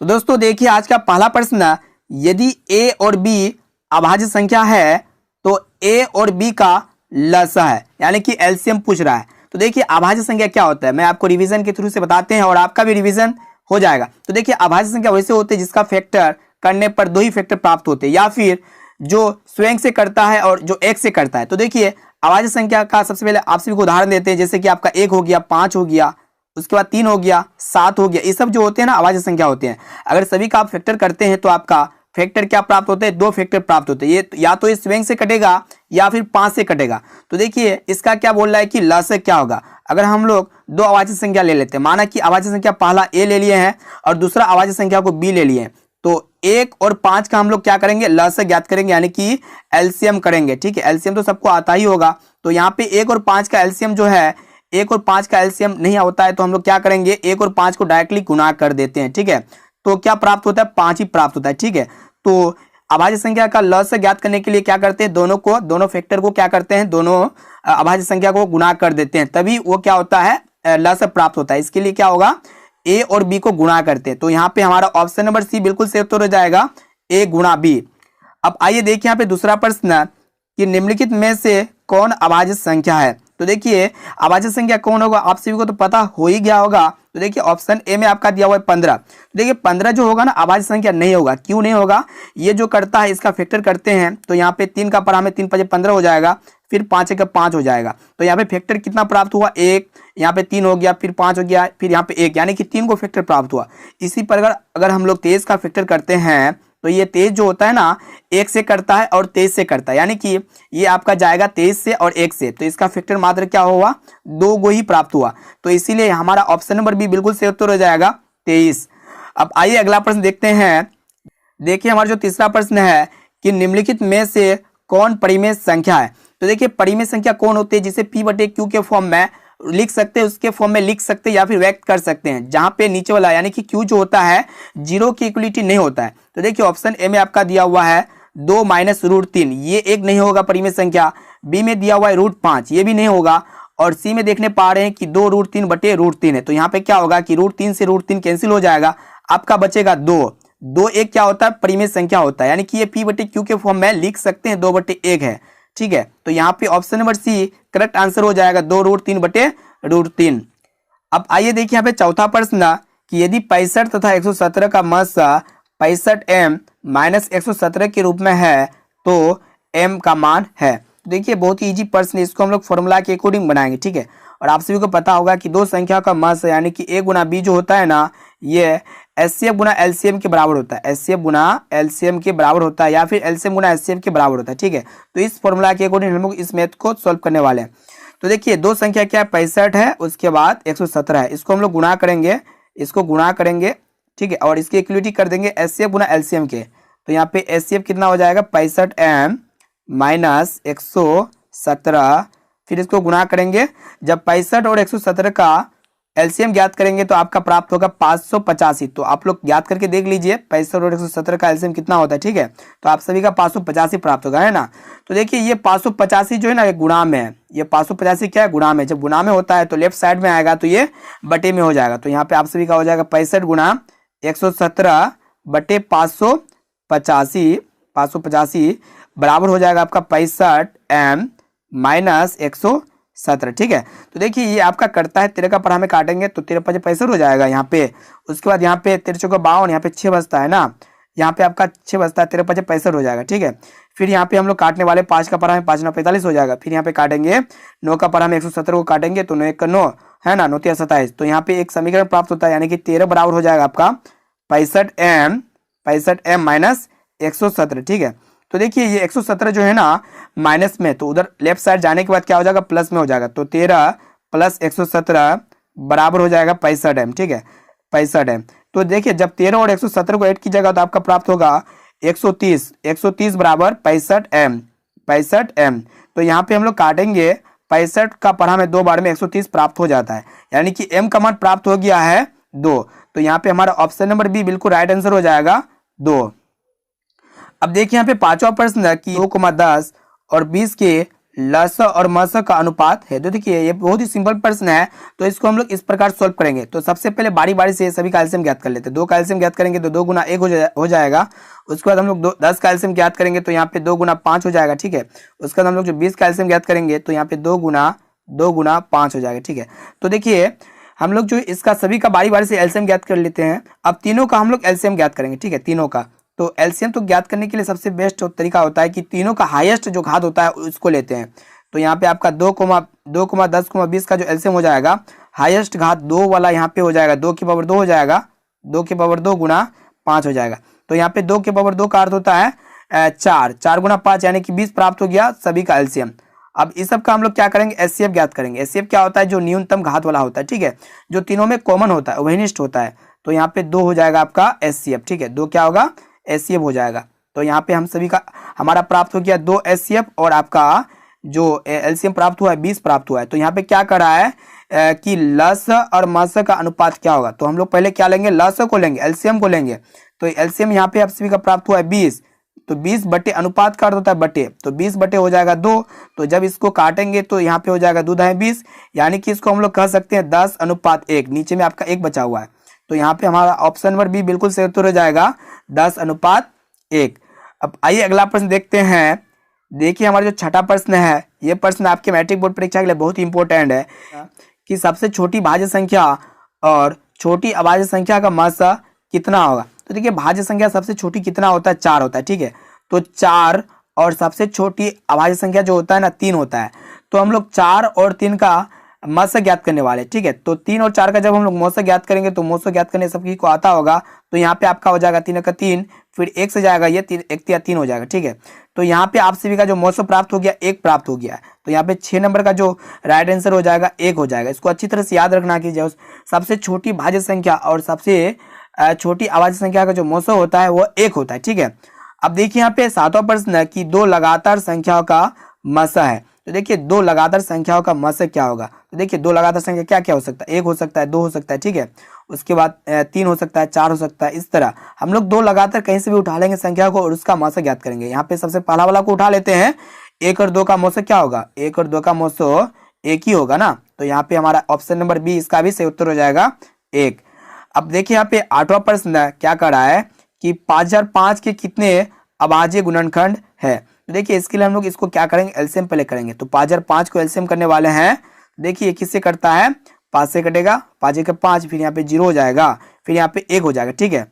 तो दोस्तों देखिए आज का पहला प्रश्न, यदि a और b अभाज्य संख्या है तो a और b का लसा है, यानी कि एलसीएम पूछ रहा है। तो देखिए अभाज्य संख्या क्या होता है, मैं आपको रिवीजन के थ्रू से बताते हैं और आपका भी रिवीजन हो जाएगा। तो देखिए अभाज्य संख्या वैसे होते हैं जिसका फैक्टर करने पर दो ही फैक्टर प्राप्त होते हैं, या फिर जो स्वयं से करता है और जो एक से करता है। तो देखिए अभाज्य संख्या का सबसे पहले आप सभी को उदाहरण देते हैं, जैसे कि आपका 1 हो गया, 5 हो गया, उसके बाद 3 हो गया, 7 हो गया। ये सब जो होते हैं ना अभाज्य संख्या होते हैं। अगर सभी का आप फैक्टर करते हैं तो आपका फैक्टर क्या प्राप्त होते हैं, दो फैक्टर प्राप्त होते हैं। ये या तो ये स्वयं से कटेगा या फिर 5 से कटेगा। तो देखिए इसका क्या बोल रहा है कि लसागु क्या होगा। अगर हम लोग दो अभाज्य संख्या ले लेते हैं, माना कि अभाज्य संख्या पहला a ले लिए हैं और दूसरा अभाज्य संख्या को b ले लिए हैं, तो 1 और 5 का हम लोग क्या करेंगे, लसागु ज्ञात करेंगे, यानी कि एलसीएम करेंगे। ठीक है, एलसीएम तो सबको आता ही होगा। तो यहाँ पे 1 और 5 का एलसीएम जो है, 1 और 5 का एलसीएम नहीं होता है, तो हम लोग क्या करेंगे, 1 और 5 को डायरेक्टली गुणा कर देते हैं। ठीक है, तो क्या प्राप्त होता है, 5 ही प्राप्त होता है। ठीक है, तो अभाज्य संख्या का लसागु ज्ञात करने के लिए क्या करते हैं, दोनों फैक्टर को क्या करते हैं, दोनों अभाज्य संख्या को गुणा कर देते हैं, तभी वो क्या होता है, लसागु प्राप्त होता है। इसके लिए क्या होगा, a और b को गुणा करते हैं। तो यहाँ पे हमारा ऑप्शन नंबर सी बिल्कुल सेफ तो रह जाएगा, a गुणा b। अब आइए देखिए यहाँ पे दूसरा प्रश्न कि निम्नलिखित में से कौन अभाज्य संख्या है। तो देखिए अभाज्य संख्या कौन होगा, आप सभी को तो पता हो ही गया होगा। तो देखिए ऑप्शन ए में आपका दिया हुआ है 15। तो देखिए 15 जो होगा ना अभाज्य संख्या नहीं होगा। क्यों नहीं होगा, ये जो करता है इसका फैक्टर करते हैं, तो यहाँ पे 3 का पढ़ा में 3 5 15 हो जाएगा, फिर 5 का 5 हो जाएगा। तो यहाँ पे फैक्टर कितना प्राप्त हुआ, 1, यहाँ पे 3 हो गया, फिर 5 हो गया, फिर यहाँ पे 1, यानी कि 3 को फैक्टर प्राप्त हुआ। इसी प्रकार अगर हम लोग 23 का फैक्टर करते हैं तो ये 23 जो होता है ना 1 से करता है और 23 से करता है, यानी कि ये आपका जाएगा 23 से और 1 से, तो इसका फैक्टर मात्र क्या हुआ, 2 को ही प्राप्त हुआ। तो इसीलिए हमारा ऑप्शन नंबर बी बिल्कुल सेफ तो रह जाएगा 23। अब आइए अगला प्रश्न देखते हैं। देखिए हमारा जो तीसरा प्रश्न है कि निम्नलिखित में से कौन परिमेय संख्या है। तो देखिए परिमेय संख्या कौन होती है, जिसे p बटे q के फॉर्म में लिख सकते हैं, उसके फॉर्म में लिख सकते हैं या फिर व्यक्त कर सकते हैं, जहां पे नीचे वाला यानी कि q जो होता है 0 की इक्वलिटी नहीं होता है। तो देखिए ऑप्शन ए में आपका दिया हुआ है 2 माइनस √3, ये एक नहीं होगा परिमेय संख्या। बी में दिया हुआ है √5, ये भी नहीं होगा। और सी में देखने पा रहे हैं कि 2 √3 बटे √3 है। तो यहाँ पे क्या होगा कि √3 से √3 कैंसिल हो जाएगा, आपका बचेगा 2 एक क्या होता है, परिमेय संख्या होता है, यानी कि ये p बटे q के फॉर्म में लिख सकते हैं, 2 बटे 1 है। ठीक है, तो यहाँ पे option number C correct answer हो जाएगा, 2 √3 बटे √3। अब आइए देखिए यहाँ पे चौथा प्रश्न कि यदि 65 तथा 117 का मस 65m माइनस 117 के रूप में है तो m का मान है। देखिए बहुत ही इजी प्रश्न है, इसको हम लोग फॉर्मूला के अकॉर्डिंग बनाएंगे। ठीक है, और आप सभी को पता होगा कि दो संख्या का मस यानी कि a गुना b जो होता है ना, ये एचसीएफ गुना एलसीएम के बराबर होता है, एचसीएफ गुना एलसीएम के बराबर होता है, या फिर एलसीएम गुना एचसीएफ के बराबर होता है। ठीक है, तो इस फॉर्मूला के अकॉर्डिंग हम लोग इस मैथ को सॉल्व करने वाले हैं। तो देखिए दो संख्या क्या है, 65 है, उसके बाद 117 है, इसको हम लोग गुणा करेंगे, इसको गुणा करेंगे। ठीक है, और इसकी इक्वलिटी कर देंगे एचसीएफ गुना एलसीएम के। तो यहाँ पे एचसीएफ कितना हो जाएगा, 65m माइनस 117, फिर इसको गुणा करेंगे। जब 65 और 117 का एलसीएम ज्ञात करेंगे तो आपका प्राप्त होगा 585। तो आप लोग ज्ञात करके देख लीजिए 65 और 117 का एलसीएम कितना होता है। ठीक है, तो आप सभी का 585 प्राप्त होगा, है ना। तो देखिए ये 585 जो है ना ये गुणा में है, ये 585 क्या है, गुणा में। जब गुणा में होता है तो लेफ्ट साइड में आएगा, तो ये बटे में हो जाएगा। तो यहाँ पे आप सभी का हो जाएगा 65 गुणा 117 बटे 585 बराबर हो जाएगा आपका 65m माइनस 117। ठीक है, तो देखिए ये आपका करता है 13 का पढ़ा में काटेंगे तो 13 5 65 हो जाएगा यहाँ पे। उसके बाद यहाँ पे 13 चौका 52, यहाँ पे 6 बचता है ना, यहाँ पे आपका 6 बचता है, 13 5 65 हो जाएगा। ठीक है, फिर यहाँ पे हम लोग काटने वाले 5 का पढ़ा में 5 9 45 हो जाएगा। फिर यहाँ पे काटेंगे 9 का पढ़ा में 117 को काटेंगे तो 9 1 का 9 है ना, 9 3 27। तो यहाँ पे एक समीकरण प्राप्त होता है, यानी कि 13 बराबर हो जाएगा आपका 65m माइनस 117। ठीक है, तो देखिए ये 117 जो है ना माइनस में, तो उधर लेफ्ट साइड जाने के बाद क्या हो जाएगा, प्लस में हो जाएगा। तो 13 प्लस 117 बराबर हो जाएगा 65m। ठीक है, 65m। तो देखिए जब 13 और 117 को ऐड कीजिएगा तो आपका प्राप्त होगा 130 बराबर 65m। तो यहाँ पे हम लोग काटेंगे, 65 का पढ़ा में 2 बार में 130 प्राप्त हो जाता है, यानी कि m का मान प्राप्त हो गया है 2। तो यहाँ पे हमारा ऑप्शन नंबर बी बिल्कुल राइट आंसर हो जाएगा 2। अब देखिए यहाँ पे पांचवा प्रश्न कि 2,10 और 20 के लस और मस का अनुपात है। तो देखिए ये बहुत ही सिंपल प्रश्न है, तो इसको हम लोग इस प्रकार सॉल्व करेंगे। तो सबसे पहले बारी बारी से सभी का एलसीएम ज्ञात कर लेते हैं। 2 का एलसीएम ज्ञात करेंगे तो 2 गुना 1 हो जाएगा। उसके बाद हम लोग 10 का एलसीएम ज्ञात करेंगे तो यहाँ पे 2 गुना 5 हो जाएगा, ठीक है। उसके बाद हम लोग जो 20 का एलसीएम ज्ञात करेंगे तो यहाँ पे 2 गुना 5 हो जाएगा, ठीक है। तो देखिए हम लोग जो इसका सभी का बारी बारी से एलसीएम ज्ञात कर लेते हैं। अब तीनों का हम लोग एलसीएम ज्ञात करेंगे, ठीक है, तीनों का। तो एलसीएम तो ज्ञात करने के लिए सबसे बेस्ट तरीका होता है कि तीनों का हाईएस्ट जो घात होता है उसको लेते हैं। तो यहाँ पे आपका 2, 10, 20 का जो एलसीएम हो जाएगा, हाईएस्ट घात 2 वाला यहाँ पे हो जाएगा, 2 की पावर 2 हो जाएगा, 2 की पावर 2 गुना 5 हो जाएगा। तो यहाँ पे 2 की पावर 2 का अर्थ होता है 4 गुना 5 यानी कि 20 प्राप्त हो गया सभी का एलसीएम। अब इस सब का हम लोग क्या करेंगे, एचसीएफ ज्ञात करेंगे। एचसीएफ क्या होता है, जो न्यूनतम घात वाला होता है, ठीक है, जो तीनों में कॉमन होता है, उभयनिष्ठ होता है। तो यहाँ पे 2 हो जाएगा आपका एचसीएफ, ठीक है, 2 क्या होगा, एचसीएफ हो जाएगा। तो यहाँ पे हम सभी का हमारा प्राप्त हो गया 2 एचसीएफ और आपका जो एलसीएम प्राप्त हुआ है 20 प्राप्त हुआ है। तो यहाँ पे क्या कर रहा है कि लस और मस का अनुपात क्या होगा। तो हम लोग पहले क्या लेंगे, लस को लेंगे, एलसीएम को लेंगे। तो एलसीएम यहाँ पे आप सभी का प्राप्त हुआ है 20, तो 20 बटे अनुपात का अर्थ होता है बटे, तो 20 बटे हो जाएगा 2। तो जब इसको काटेंगे तो यहाँ पे हो जाएगा 2 दाएं 20, यानी कि इसको हम लोग कह सकते हैं 10:1। नीचे में आपका 1 बचा हुआ है, तो यहाँ पे हमारा ऑप्शन नंबर बी बिल्कुल सही उत्तर हो जाएगा 10:1। अब आइए अगला प्रश्न देखते हैं। देखिए हमारा जो छठा प्रश्न है, ये प्रश्न आपके मैट्रिक बोर्ड परीक्षा के लिए बहुत ही इंपॉर्टेंट है कि सबसे छोटी भाज्य संख्या और छोटी अभाज्य संख्या का मस कितना होगा। तो देखिए भाज्य संख्या सबसे छोटी कितना होता है, 4 होता है, ठीक है। तो 4 और सबसे छोटी अभाज्य संख्या जो होता है ना 3 होता है। तो हम लोग 4 और 3 का मस ज्ञात करने वाले, ठीक है। तो 3 और 4 का जब हम लोग मौसा ज्ञात करेंगे तो मौसा ज्ञात करने सबकी को आता होगा। तो यहाँ पे आपका हो जाएगा 3 का 3, फिर 1 से जाएगा ये 3 हो जाएगा, ठीक है। तो यहाँ पे आप सभी का जो मौसा प्राप्त हो गया 1 प्राप्त हो गया। तो यहाँ पे 6 नंबर का जो राइट आंसर हो जाएगा 1 हो जाएगा। इसको अच्छी तरह से याद रखना कि जो सबसे छोटी भाज्य संख्या और सबसे छोटी अभाज्य संख्या का जो मौसा होता है वो 1 होता है, ठीक है। अब देखिए यहाँ पे 7वां प्रश्न है कि 2 लगातार संख्याओं का मसा है। तो देखिए 2 लगातार संख्याओं का मसा क्या होगा। तो देखिए 2 लगातार संख्या क्या क्या हो सकता है, 1 हो सकता है, 2 हो सकता है, ठीक है। उसके बाद 3 हो सकता है, 4 हो सकता है। इस तरह हम लोग 2 लगातार कहीं से भी उठा लेंगे संख्या को और उसका मौसा ज्ञात करेंगे। यहाँ पे सबसे पहला वाला को उठा लेते हैं, 1 और 2 का मौसा क्या होगा, 1 और 2 का मौसा 1 ही होगा ना। तो यहाँ पे हमारा ऑप्शन नंबर बी इसका भी सही उत्तर हो जाएगा 1। अब देखिए यहाँ पे 8वां प्रश्न क्या कर रहा है कि 5005 के कितने अभाज्य गुणनखंड है। तो देखिए इसके लिए हम लोग इसको क्या करेंगे, एलसीएम पहले करेंगे। तो 5005 को एलसीएम करने वाले हैं। देखिए किससे कटता है, 5 से कटेगा, 5 के 5, फिर यहाँ पे 0 हो जाएगा, फिर यहाँ पे 1 हो जाएगा, ठीक है।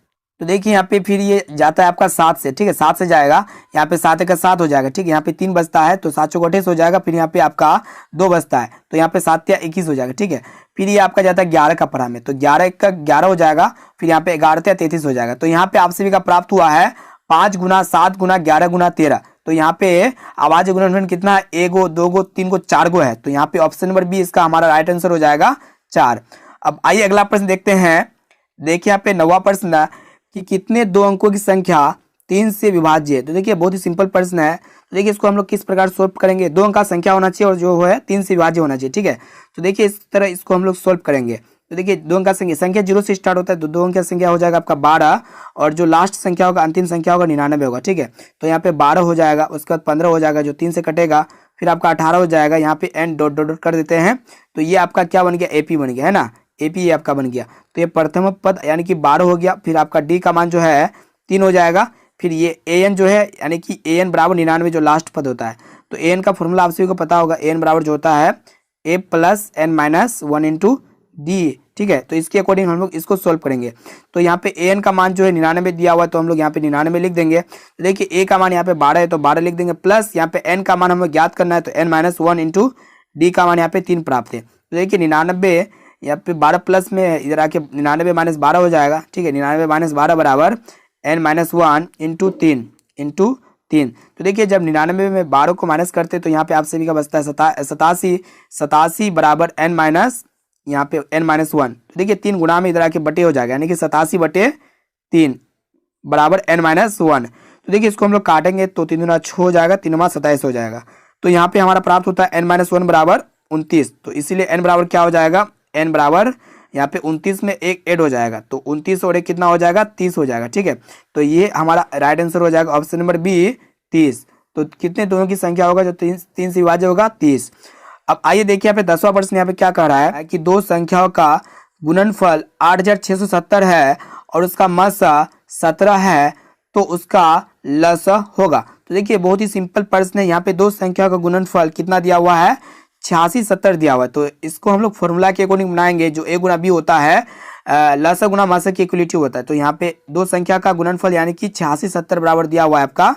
तो देखिए यहाँ पे फिर ये जाता है आपका 7 से, ठीक है, 7 से जाएगा, यहाँ पे 7 का 7 हो जाएगा, ठीक है। यहाँ पे 3 बचता है तो 7 चौक 28 हो जाएगा, फिर यहाँ पे आपका 2 बचता है तो यहाँ पे 7 या 21 हो जाएगा, ठीक है। फिर ये आपका जाता है 11 का पढ़ा में, तो 11 का 11 हो जाएगा, फिर यहाँ पे 11 या 33 हो जाएगा। तो यहाँ पे आप सभी का प्राप्त हुआ है 5 गुना 7 गुना 11 गुना 13। तो यहाँ पे अभाज्य गुणनखंड कितना है, 1 गो 2 गो 3 गो 4 गो है। तो यहाँ पे ऑप्शन नंबर बी इसका हमारा राइट आंसर हो जाएगा 4। अब आइए अगला प्रश्न देखते हैं। देखिए यहाँ पे 9वां प्रश्न कि कितने 2 अंकों की संख्या 3 से विभाज्य है। तो देखिए बहुत ही सिंपल प्रश्न है। तो देखिए इसको हम लोग किस प्रकार सोल्व करेंगे, 2 अंक का संख्या होना चाहिए और जो है 3 से विभाज्य होना चाहिए, ठीक है। तो देखिए इस तरह इसको हम लोग सोल्व करेंगे। तो देखिए 2 अंक का संख्या 0 से स्टार्ट होता है, तो 2 अंक का संख्या हो जाएगा आपका 12 और जो लास्ट संख्या होगा अंतिम संख्या होगा 99 होगा, ठीक है। तो यहाँ पे 12 हो जाएगा, उसके बाद 15 हो जाएगा जो 3 से कटेगा, फिर आपका 18 हो जाएगा, यहाँ पे एन डॉट डॉट कर देते हैं। तो ये आपका क्या बन गया, एपी बन गया, है ना, एपी ये आपका बन गया। तो ये प्रथम पद यानी कि 12 हो गया, फिर आपका डी का मान जो है 3 हो जाएगा, फिर ये एन जो है यानी कि एन बराबर 99 जो लास्ट पद होता है। तो एन का फॉर्मूला आप सभी को पता होगा, एन बराबर जो होता है A plus N minus 1 into D, ठीक है। तो इसके अकॉर्डिंग हम लोग इसको सोल्व करेंगे। तो यहाँ पे एन का मान जो है 99 दिया हुआ है, तो हम लोग यहाँ पे 99 लिख देंगे। तो देखिए ए का मान यहाँ पे 12 है तो 12 लिख देंगे, प्लस यहाँ पे एन का मान हमें ज्ञात करना है, तो एन माइनस 1 इंटू डी का मान यहाँ पे 3 प्राप्त है। तो देखिए 99 यहाँ पे 12 प्लस में इधर आके 99 माइनस 12 हो जाएगा, ठीक है। 99 माइनस 12 बराबर एन माइनस 1 इंटू 3। तो देखिए जब 99 में 12 को माइनस करते तो यहाँ पे आप सभी का बचता है 87 बराबर एन माइनस यहाँ पे एन माइनस 1। तो देखिए 3 गुना में इधर आके बटे हो जाएगा, यानी कि 87/3 बराबर एन माइनस 1। तो देखिए इसको हम लोग काटेंगे तो 3 गुना 6 हो जाएगा, 3 गुना 27 हो जाएगा। तो यहाँ पे हमारा प्राप्त होता है एन माइनस 1 बराबर 29। तो इसीलिए एन बराबर क्या हो जाएगा, एन बराबर यहाँ पे 29 में 1 ऐड हो जाएगा, तो 29 और 1 कितना हो जाएगा, 30 हो जाएगा, ठीक है। तो ये हमारा राइट आंसर हो जाएगा ऑप्शन नंबर बी 30। तो कितने दोनों की संख्या होगा जो 3 से विभाज्य होगा? 30। अब आइए देखिए यहाँ पे 10वां प्रश्न यहाँ पे क्या कह रहा है कि दो संख्याओं का गुणनफल 8670 है और उसका मसा 17 है, तो उसका लसा होगा। तो देखिए बहुत ही सिंपल प्रश्न है। यहाँ पे दो संख्याओं का गुणनफल कितना दिया हुआ है? 8670 दिया हुआ है। तो इसको हम लोग फॉर्मूला के अकॉर्डिंग बनाएंगे, जो a गुना b होता है लसा गुना मसा की इक्वलिटी होता है। तो यहाँ पे दो संख्या का गुणनफल यानी कि 8670 बराबर दिया हुआ है आपका,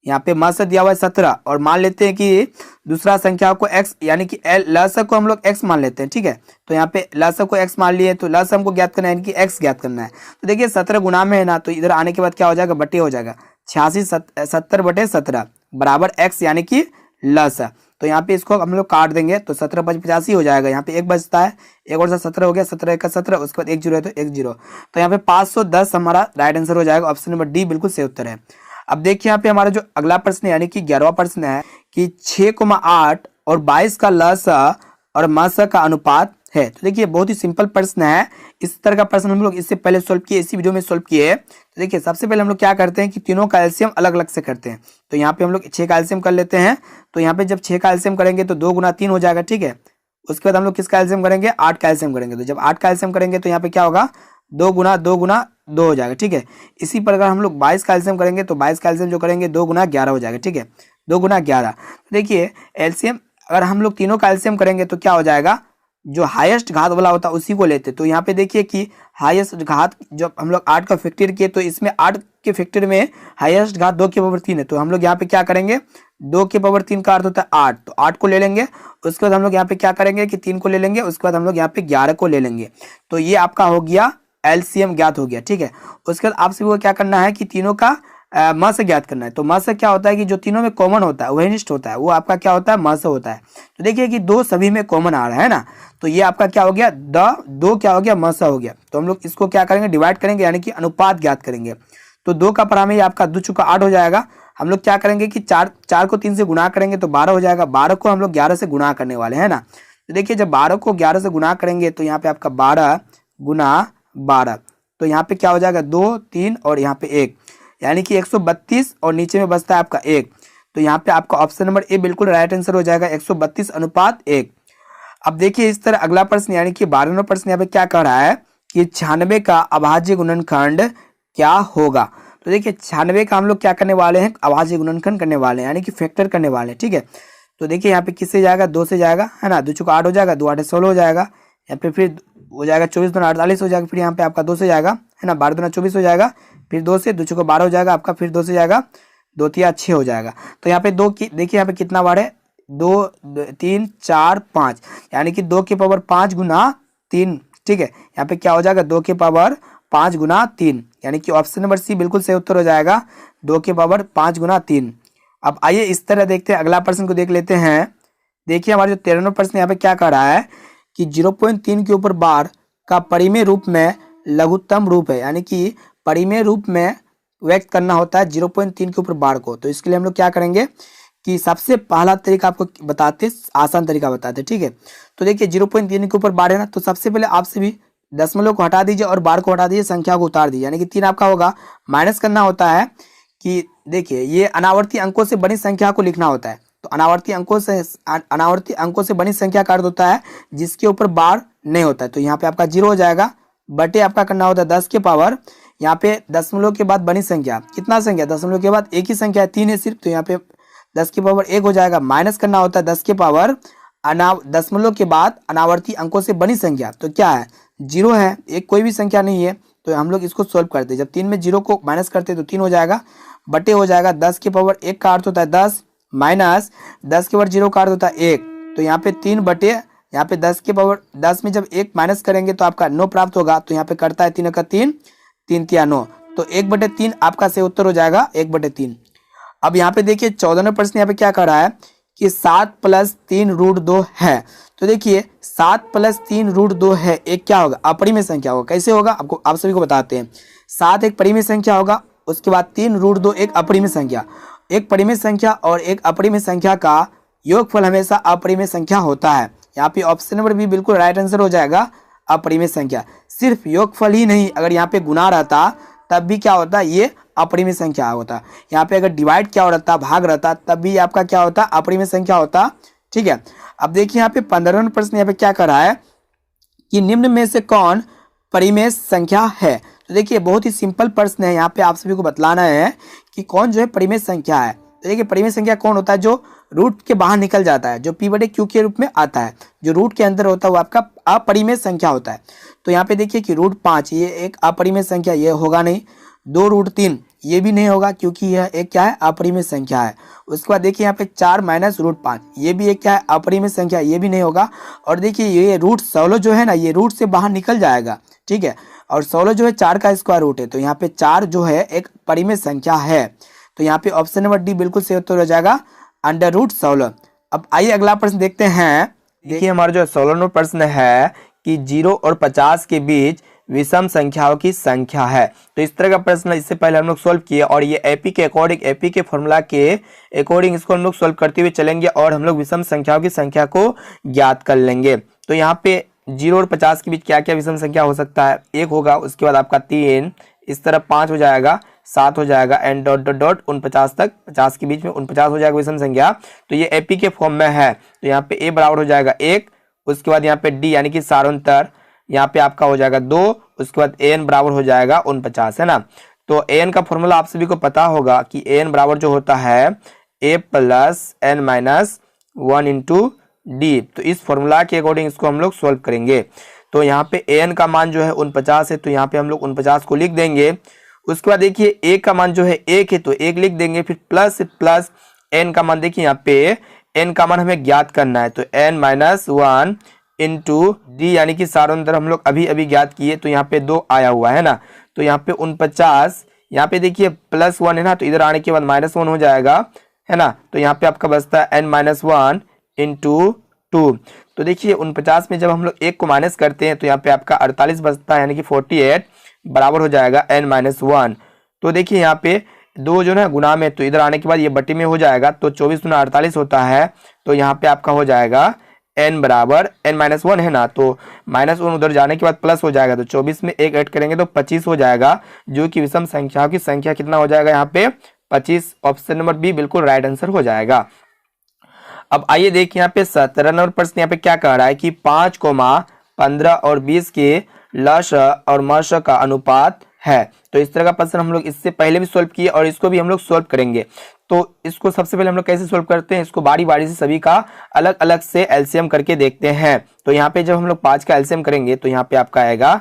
यहाँ पे मसा दिया हुआ है 17, और मान लेते हैं कि दूसरा संख्या को x यानी कि लसा को हम लोग x मान लेते हैं, ठीक है। तो यहाँ पे लसा को x मान लिए, तो लसा हमको ज्ञात करना है यानी कि x ज्ञात करना है। तो देखिए 17 गुना में है ना, तो इधर आने के बाद क्या हो जाएगा? बटे हो जाएगा। 8670/17 बराबर x यानी कि लसा। तो यहाँ पे इसको हम लोग काट देंगे तो 17 5 85 हो जाएगा। यहाँ पे एक बचता है, एक और 17 हो गया, 17 1 17, उसके बाद 1 0 है तो 1 0। तो यहाँ पे 510 हमारा राइट आंसर हो जाएगा। ऑप्शन नंबर डी बिल्कुल सही उत्तर है। अब देखिए यहाँ पे हमारा जो अगला प्रश्न है यानी कि 11वां प्रश्न है कि 6,8 और 22 का लसा और मसा का अनुपात है। तो देखिए बहुत ही सिंपल प्रश्न है। इस तरह का प्रश्न हम लोग इससे पहले सॉल्व किए, इसी वीडियो में सॉल्व किए। तो देखिए सबसे पहले हम लोग क्या करते हैं कि तीनों का एलसीएम अलग अलग से करते हैं। तो यहाँ पे हम लोग 6 का एलसीएम कर लेते हैं। तो यहाँ पे जब 6 का एलसीएम करेंगे तो 2 गुना 3 हो जाएगा, ठीक है। उसके बाद हम लोग किसका एलसीएम करेंगे? 8 का एलसीएम करेंगे। तो जब 8 का एलसीएम करेंगे तो यहाँ पे क्या होगा? 2 गुना 2 गुना 2 हो जाएगा, ठीक है। इसी प्रकार हम लोग 22 का एलसीएम करेंगे तो 22 का एलसीएम जो करेंगे 2 गुना 11 हो जाएगा, ठीक है। 2 गुना 11। देखिए एलसीएम अगर हम लोग तीनों का एलसीएम करेंगे तो क्या हो जाएगा? जो हाईएस्ट घात वाला होता है उसी को लेते। तो यहाँ पे देखिए कि हाईएस्ट घात जब हम लोग 8 का फैक्टर किए तो इसमें 8 के फैक्टर में हाईएस्ट घात 2 के पावर 3 है। तो हम लोग यहाँ पे क्या करेंगे? 2 के पावर 3 का अर्थ होता है 8, तो 8 को ले लेंगे। उसके बाद हम लोग यहाँ पे क्या करेंगे कि 3 को ले लेंगे। उसके बाद हम लोग यहाँ पे 11 को ले लेंगे। तो ये आपका हो गया एलसीएम ज्ञात हो गया, ठीक है। उसके बाद आप सभी को क्या करना है कि तीनों का मस ज्ञात करना है। तो मस क्या होता है कि जो तीनों में कॉमन होता है वही निष्ठ होता है, वो आपका क्या होता है? मस होता है। तो देखिए कि 2 सभी में कॉमन आ रहा है ना, तो ये आपका क्या हो गया? 2 क्या हो गया? मस हो गया। तो हम लोग इसको क्या करेंगे? डिवाइड करेंगे यानी कि अनुपात ज्ञात करेंगे। तो 2 का परामे आपका 2 चुका 8 हो जाएगा। हम लोग क्या करेंगे कि 4 को 3 से गुणा करेंगे तो 12 हो जाएगा। 12 को हम लोग 11 से गुणा करने वाले हैं ना। तो देखिए जब 12 को 11 से गुणा करेंगे तो यहाँ पे आपका 12 गुना 12, तो यहाँ पे क्या हो जाएगा? 2 3 और यहाँ पे 1 यानी कि 132, और नीचे में बचता है आपका 1। तो यहाँ पे आपका ऑप्शन नंबर ए बिल्कुल राइट आंसर हो जाएगा, 132/1। अब देखिए इस तरह अगला प्रश्न यानी कि 12वां प्रश्न यहाँ पे क्या कह रहा है कि 96 का अभाज्य गुणनखंड क्या होगा। तो देखिए 96 का हम लोग क्या करने वाले हैं? अभाज्य गुणनखंड करने वाले हैं यानी कि फैक्टर करने वाले हैं, ठीक है। तो देखिए यहाँ पे किससे जाएगा? 2 से जाएगा, है ना। 2 चुका 8 हो जाएगा, 2 8 16 हो जाएगा। यहाँ पे फिर हो जाएगा 24 दूना 48 हो जाएगा। फिर यहाँ पे आपका 2 से जाएगा, है ना। 12 दूना 24 हो जाएगा। फिर 2 से 2 चुका 12 हो जाएगा आपका। फिर 2 से जाएगा, 2 तिया 6 हो जाएगा। तो यहाँ पे 2 की देखिए यहाँ पे कितना बार है? 2 3 4 5 यानी कि 2 के पावर 5 गुना 3, ठीक है। यहाँ पे क्या हो जाएगा? 2 के पावर 5 गुना 3 यानी कि ऑप्शन नंबर सी बिल्कुल सही उत्तर हो जाएगा, 2 के पावर 5 गुना 3। अब आइए इस तरह देखते हैं, अगला प्रश्न को देख लेते हैं। देखिए हमारा जो 13वां प्रश्न यहाँ पे क्या कह रहा है कि 0.3 के ऊपर बार का परिमेय रूप में लघुत्तम रूप है, यानी कि परिमेय रूप में व्यक्त करना होता है 0.3 के ऊपर बार को। तो इसके लिए हम लोग क्या करेंगे कि सबसे पहला तरीका आपको बताते, आसान तरीका बताते, ठीक है। तो देखिए 0.3 के ऊपर बार है ना, तो सबसे पहले आपसे भी दशमलव को हटा दीजिए और बार को हटा दीजिए, संख्या को उतार दीजिए, यानी कि 3 आपका होगा। माइनस करना होता है कि देखिए ये अनावर्ती अंकों से बनी संख्या को लिखना होता है। तो अनावर्ती अंकों से बनी संख्या का अर्थ होता है जिसके ऊपर बार नहीं होता है। तो यहाँ पे आपका 0 हो जाएगा, बटे आपका करना होता है 10 के पावर, यहाँ पे दशमलव के बाद बनी संख्या कितना संख्या? दशमलव के बाद एक ही संख्या है, 3 है सिर्फ। तो यहाँ पे 10 के पावर 1 हो जाएगा। माइनस करना होता है 10 के पावर दशमलव के बाद अनावर्ती अंकों से बनी संख्या, तो क्या है? 0 है, एक कोई भी संख्या नहीं है। तो हम लोग इसको सोल्व करते हैं। जब 3 में 0 को माइनस करते हैं तो 3 हो जाएगा, बटे हो जाएगा 10 के पावर 1 का अर्थ होता है 10, माइनस 10 के पावर 0 का अर्थ होता है 1। तो यहाँ पे 3 बटे, यहाँ पे 10 के पावर 10 में जब 1 माइनस करेंगे तो आपका 9 प्राप्त होगा। तो यहाँ पे करता है 3 का 3, 3 तिया 9, तो 1/3 आपका सही उत्तर हो जाएगा, 1/3। अब यहाँ पे देखिए 14वां प्रश्न यहाँ पे क्या कर रहा है कि 7 + 3√2 है। तो देखिए 7 + 3√2 है, एक क्या होगा? अपरिमेय संख्या होगा। कैसे होगा आपको, आप सभी को बताते हैं। 7 एक परिमेय संख्या होगा, उसके बाद 3√2 एक अपरिमेय संख्या। एक परिमेय संख्या और एक अपरिमेय संख्या का योगफल हमेशा अपरिमेय संख्या होता है। यहाँ पे ऑप्शन नंबर बी बिल्कुल राइट आंसर हो जाएगा, अपरिमेय संख्या। सिर्फ योगफल ही नहीं, अगर यहाँ पे गुना रहता तब भी क्या होता है, ये अपरिमेय संख्या होता है। यहाँ पे अगर डिवाइड क्या हो रहता, भाग रहता, तब भी आपका क्या होता, अपरिमेय संख्या होता। ठीक है, अब देखिए यहाँ पे 15वां प्रश्न यहाँ पे क्या कर रहा है कि निम्न में से कौन परिमेय संख्या है। तो देखिए बहुत ही सिंपल प्रश्न है, यहाँ पे आप सभी को बतलाना है कि कौन जो है परिमेय संख्या है। तो देखिए परिमेय संख्या कौन होता है, जो रूट के बाहर निकल जाता है, जो p/q के रूप में आता है, जो रूट के अंदर होता है वो आपका अपरिमेय संख्या होता है। तो यहाँ पे देखिए कि √5 ये एक अपरिमेय संख्या, ये होगा नहीं। 2√3 ये भी नहीं होगा क्योंकि यह एक क्या है, अपरिमेय संख्या है। उसके बाद देखिए यहाँ पे 4 - √5 ये भी एक क्या है, अपरिमेय संख्या, ये भी नहीं होगा। और देखिए ये √16 जो है ना, ये रूट से बाहर निकल जाएगा। ठीक है, और 16 जो है 4 का स्क्वायर रूट है, तो यहाँ पे 4 जो है एक परिमेय संख्या है। तो यहाँ पे ऑप्शन नंबर डी बिल्कुल सही उत्तर हो जाएगा, √16। अब आइए अगला प्रश्न देखते हैं। देखिए हमारा जो 16वां प्रश्न है कि 0 और 50 के बीच विषम संख्याओं की संख्या है। तो इस तरह का प्रश्न इससे पहले हम लोग सोल्व किए और ये एपी के अकॉर्डिंग, एपी के फॉर्मूला के अकॉर्डिंग इसको हम लोग सोल्व करते हुए चलेंगे और हम लोग विषम संख्याओं की संख्या को ज्ञात कर लेंगे। तो यहाँ पे 0 और 50 के बीच क्या क्या विषम संख्या हो सकता है, 1 होगा, उसके बाद आपका 3, इस तरह 5 हो जाएगा, 7 हो जाएगा, एंड डॉट डॉट डॉट 49 तक, 50 के बीच में 49 हो जाएगा विषम संख्या। तो ये एपी के फॉर्म में है। तो यहाँ पे ए बराबर हो जाएगा 1, उसके बाद यहाँ पे डी यानी कि सारांतर यहाँ पे आपका हो जाएगा 2, उसके बाद एन बराबर हो जाएगा 49, है ना। तो एन का फॉर्मूला आप सभी को पता होगा कि एन बराबर जो होता है a + n - 1 × d। तो इस फॉर्मूला के अकॉर्डिंग इसको हम लोग सोल्व करेंगे। तो यहाँ पे एन का मान जो है 49 है, तो यहाँ पे हम लोग 49 को लिख देंगे। उसके बाद देखिए ए का मान जो है 1 है, तो 1 लिख देंगे, फिर प्लस एन का मान, देखिए यहाँ पे एन का मान हमें ज्ञात करना है, तो n - 1 × d यानी कि सारांतर हम लोग अभी अभी ज्ञात किए, तो यहाँ पे 2 आया हुआ है ना। तो यहाँ पे 49, यहाँ पे देखिए +1 है ना, तो इधर आने के बाद -1 हो जाएगा, है ना। तो यहाँ पे आपका बचता है n - 1 × 2। तो देखिए 49 में जब हम लोग 1 को माइनस करते हैं तो यहाँ पे आपका 48 बचता है, यानी कि 48 बराबर हो जाएगा n - 1। तो देखिए यहाँ पे 2 जो है गुना में, तो इधर आने के बाद ये बटे में हो जाएगा, तो 24 × 48 होता है। तो यहाँ पे आपका हो जाएगा n बराबर n - 1 है ना, तो -1 उधर जाने के बाद प्लस हो जाएगा, तो 24 में 1 ऐड करेंगे तो 25 हो जाएगा, जो कि विषम संख्याओं की संख्या कितना हो जाएगा यहाँ पे 25। ऑप्शन नंबर बी बिल्कुल राइट आंसर हो जाएगा। अब आइए देखिए यहाँ पे 17 नंबर प्रश्न यहाँ पे क्या कह रहा है कि 5, 15 और 20 के लस और मस का अनुपात है। तो इस तरह का प्रश्न हम लोग इससे पहले भी सोल्व किए और इसको भी हम लोग सोल्व करेंगे। तो इसको सबसे पहले हम लोग कैसे सोल्व करते हैं, इसको बारी बारी से सभी का अलग अलग से एलसीएम करके देखते हैं। तो यहाँ पे जब हम लोग 5 का एलसीएम करेंगे तो यहाँ पे आपका आएगा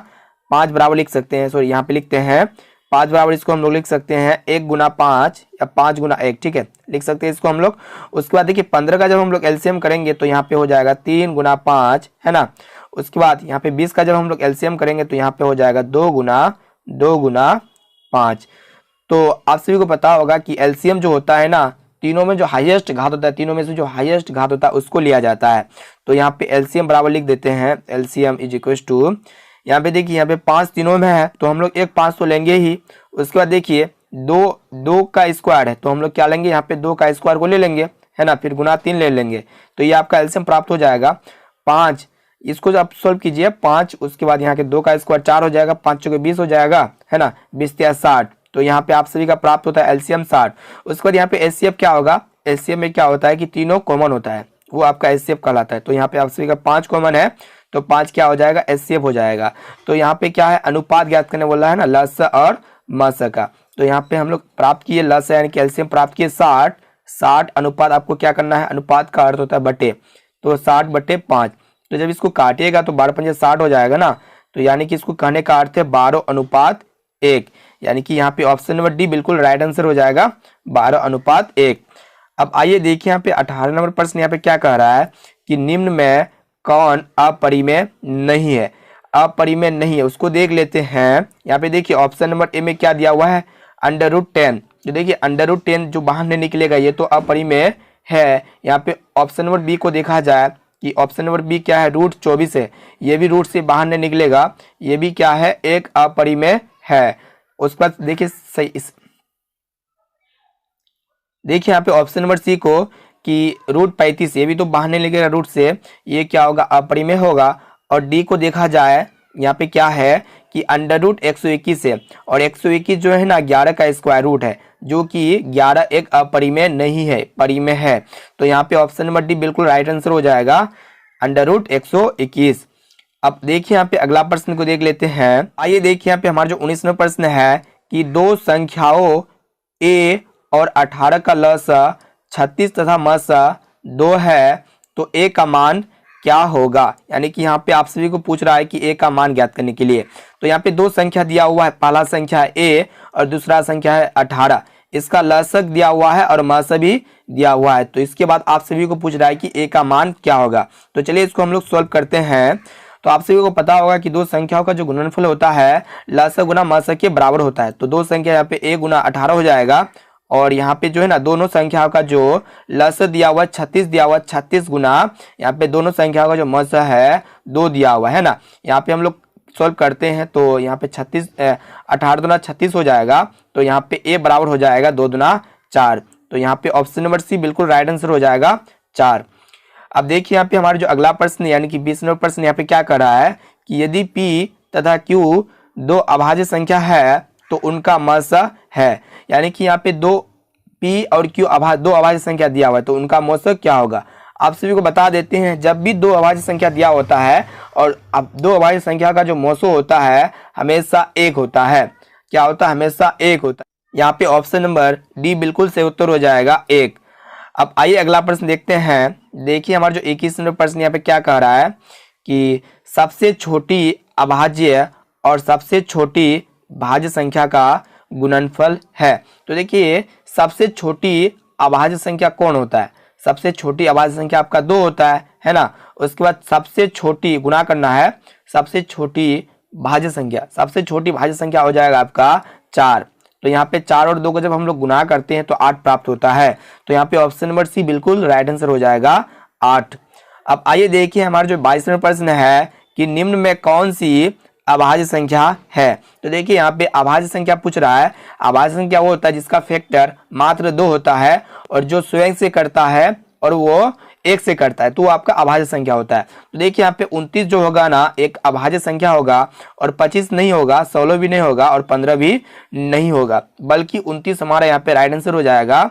5 बराबर लिख सकते हैं, सॉरी यहाँ पे लिखते हैं 5 बराबर, इसको हम लोग लिख सकते हैं 1 × 5 या 5 × 1, ठीक है, लिख सकते हैं इसको हम लोग। उसके बाद देखिए 15 का जब हम लोग एलसीएम करेंगे तो यहाँ पे हो जाएगा 3 × 5, है ना। उसके बाद यहाँ पे 20 का जब हम लोग एलसीएम करेंगे तो यहाँ पे हो जाएगा 2 × 5। तो आप सभी को पता होगा कि एलसीएम जो होता है ना, तीनों में जो हाईएस्ट घात होता है, तीनों में से जो हाईएस्ट घात होता है उसको लिया जाता है। तो यहाँ पे एलसीएम बराबर लिख देते हैं, एलसीएम इज इक्वल टू, यहाँ पे देखिए यहाँ पे 5 तीनों में है तो हम लोग एक 5 तो लेंगे ही। उसके बाद देखिए 2 का स्क्वायर है तो हम लोग क्या लेंगे, यहाँ पे 2 का स्क्वायर को ले लेंगे, है ना, फिर गुना 3 ले लेंगे, तो ये आपका एलसीएम प्राप्त हो जाएगा 5। इसको जब आप सोल्व कीजिए 5, उसके बाद यहाँ के 2 का स्क्वायर 4 हो जाएगा, 5 × 20 हो जाएगा, है ना, 20 × 60। तो यहाँ पे आप सभी का प्राप्त होता है एलसीएम 60। उसके बाद यहाँ पे एचसीएफ क्या होगा, एचसीएफ में क्या होता है कि तीनों कॉमन होता है, वो आपका एचसीएफ कहलाता है। तो यहाँ पे आप सभी का 5 कॉमन है तो 5 क्या हो जाएगा, एचसीएफ हो जाएगा। तो यहाँ पे क्या है, अनुपात ज्ञात करने बोला है ना, लस और मस का। तो यहाँ पे हम लोग प्राप्त किए लस यानी कि एलसीएम प्राप्त किए 60 अनुपात आपको क्या करना है, अनुपात का अर्थ होता है बटे, तो 60/5। तो जब इसको काटिएगा तो 12 × 5 = 60 हो जाएगा ना। तो यानी कि इसको कहने का अर्थ है 12:1, यानी कि यहाँ पे ऑप्शन नंबर डी बिल्कुल राइट आंसर हो जाएगा, 12:1। अब आइए देखिए यहाँ पे 18 नंबर प्रश्न यहाँ पे क्या कह रहा है कि निम्न में कौन अपरिमेय नहीं है। अपरिमेय नहीं है उसको देख लेते हैं। यहाँ पे देखिए ऑप्शन नंबर ए में क्या दिया हुआ है, √10। तो देखिए √10 जो बाहर नहीं निकलेगा ये तो अपरिमेय है। यहाँ पे ऑप्शन नंबर बी को देखा जाए कि ऑप्शन नंबर बी क्या है, √24 है, ये भी रूट से बाहर नहीं निकलेगा, ये भी क्या है, एक अपरिमेय है। उस पर देखिए सही, देखिए यहाँ पे ऑप्शन नंबर सी को कि √35 ये भी तो बाहर नहीं निकलेगा रूट से, ये क्या होगा, अपरिमेय होगा। और डी को देखा जाए यहाँ पे क्या है कि अंडर रूट 121 है, और 121 जो है ना 11 का स्क्वायर रूट है, जो कि 11 एक अपरिमेय नहीं है, परिमेय है। तो यहाँ पे ऑप्शन नंबर डी बिल्कुल राइट आंसर हो जाएगा, अंडर रूट 121। अब देखिए यहाँ पे अगला प्रश्न को देख लेते हैं। आइए देखिए यहाँ पे हमारा जो 19वां प्रश्न है कि दो संख्याओं a और 18 का लसा 36 तथा मसा 2 है, तो a का मान क्या होगा। यानी कि यहाँ पे आप सभी को पूछ रहा है कि a का मान ज्ञात करने के लिए। तो यहाँ पे दो संख्या दिया हुआ है, पहला संख्या है a और दूसरा संख्या है 18। इसका लसक दिया हुआ है और मसा भी दिया हुआ है। तो इसके बाद आप सभी को पूछ रहा है कि a का मान क्या होगा। तो चलिए इसको हम लोग सॉल्व करते हैं। तो आप सभी को पता होगा कि दो संख्याओं का जो गुणनफल होता है लसक गुना मसक के बराबर होता है। तो दो संख्या यहाँ पे a गुना 18 हो जाएगा, और यहाँ पे जो है ना दोनों संख्याओं का जो लस दिया हुआ 36 दिया हुआ, 36 गुना यहाँ पे दोनों संख्याओं का जो मस है 2 दिया हुआ है ना। यहाँ पे हम लोग सॉल्व करते हैं तो यहाँ पे 18 दुना 36 हो जाएगा। तो यहाँ पे a बराबर हो जाएगा 2 दुना 4। तो यहाँ पे ऑप्शन नंबर सी बिल्कुल राइट आंसर हो जाएगा 4। अब देखिए यहाँ पे हमारा जो अगला प्रश्न यानी कि 20वां प्रश्न यहाँ पे क्या कर रहा है कि यदि p तथा q दो अभाज्य संख्या है तो उनका मस है। यानी कि यहाँ पे दो p और q दो अभाज्य संख्या दिया हुआ है, तो उनका मौस क्या होगा। आप सभी को बता देते हैं, जब भी दो अभाज्य संख्या दिया होता है और अब दो अभाज्य संख्या का जो मौसो होता है हमेशा एक होता है। क्या होता है, हमेशा एक होता है। यहाँ पे ऑप्शन नंबर डी बिल्कुल सही उत्तर हो जाएगा 1। अब आइए अगला प्रश्न देखते हैं। देखिए हमारा जो 21वां प्रश्न यहाँ पे क्या कह रहा है कि सबसे छोटी अभाज्य और सबसे छोटी भाज्य संख्या का गुणनफल है। तो देखिए सबसे छोटी अभाज्य संख्या कौन होता है, सबसे छोटी अभाज्य संख्या आपका 2 होता है ना। उसके बाद सबसे छोटी गुणा करना है, सबसे छोटी भाज्य संख्या, सबसे छोटी भाज्य संख्या हो जाएगा आपका 4। तो यहाँ पे 4 और 2 को जब हम लोग गुणा करते हैं तो 8 प्राप्त होता है। तो यहाँ पे ऑप्शन नंबर सी बिल्कुल राइट आंसर हो जाएगा 8। अब आइए देखिए हमारा जो 22वां प्रश्न है कि निम्न में कौन सी अभाज्य संख्या है। तो देखिए यहाँ पे अभाज्य संख्या पूछ रहा है। अभाज्य संख्या वो होता है जिसका फैक्टर मात्र 2 होता है और जो स्वयं से करता है और वो 1 से करता है, तो वो आपका अभाज्य संख्या होता है। तो देखिए यहाँ पे 29 जो होगा ना एक अभाज्य संख्या होगा, और 25 नहीं होगा, 16 भी नहीं होगा और 15 भी नहीं होगा, बल्कि 29 हमारा यहाँ पे राइट आंसर हो जाएगा।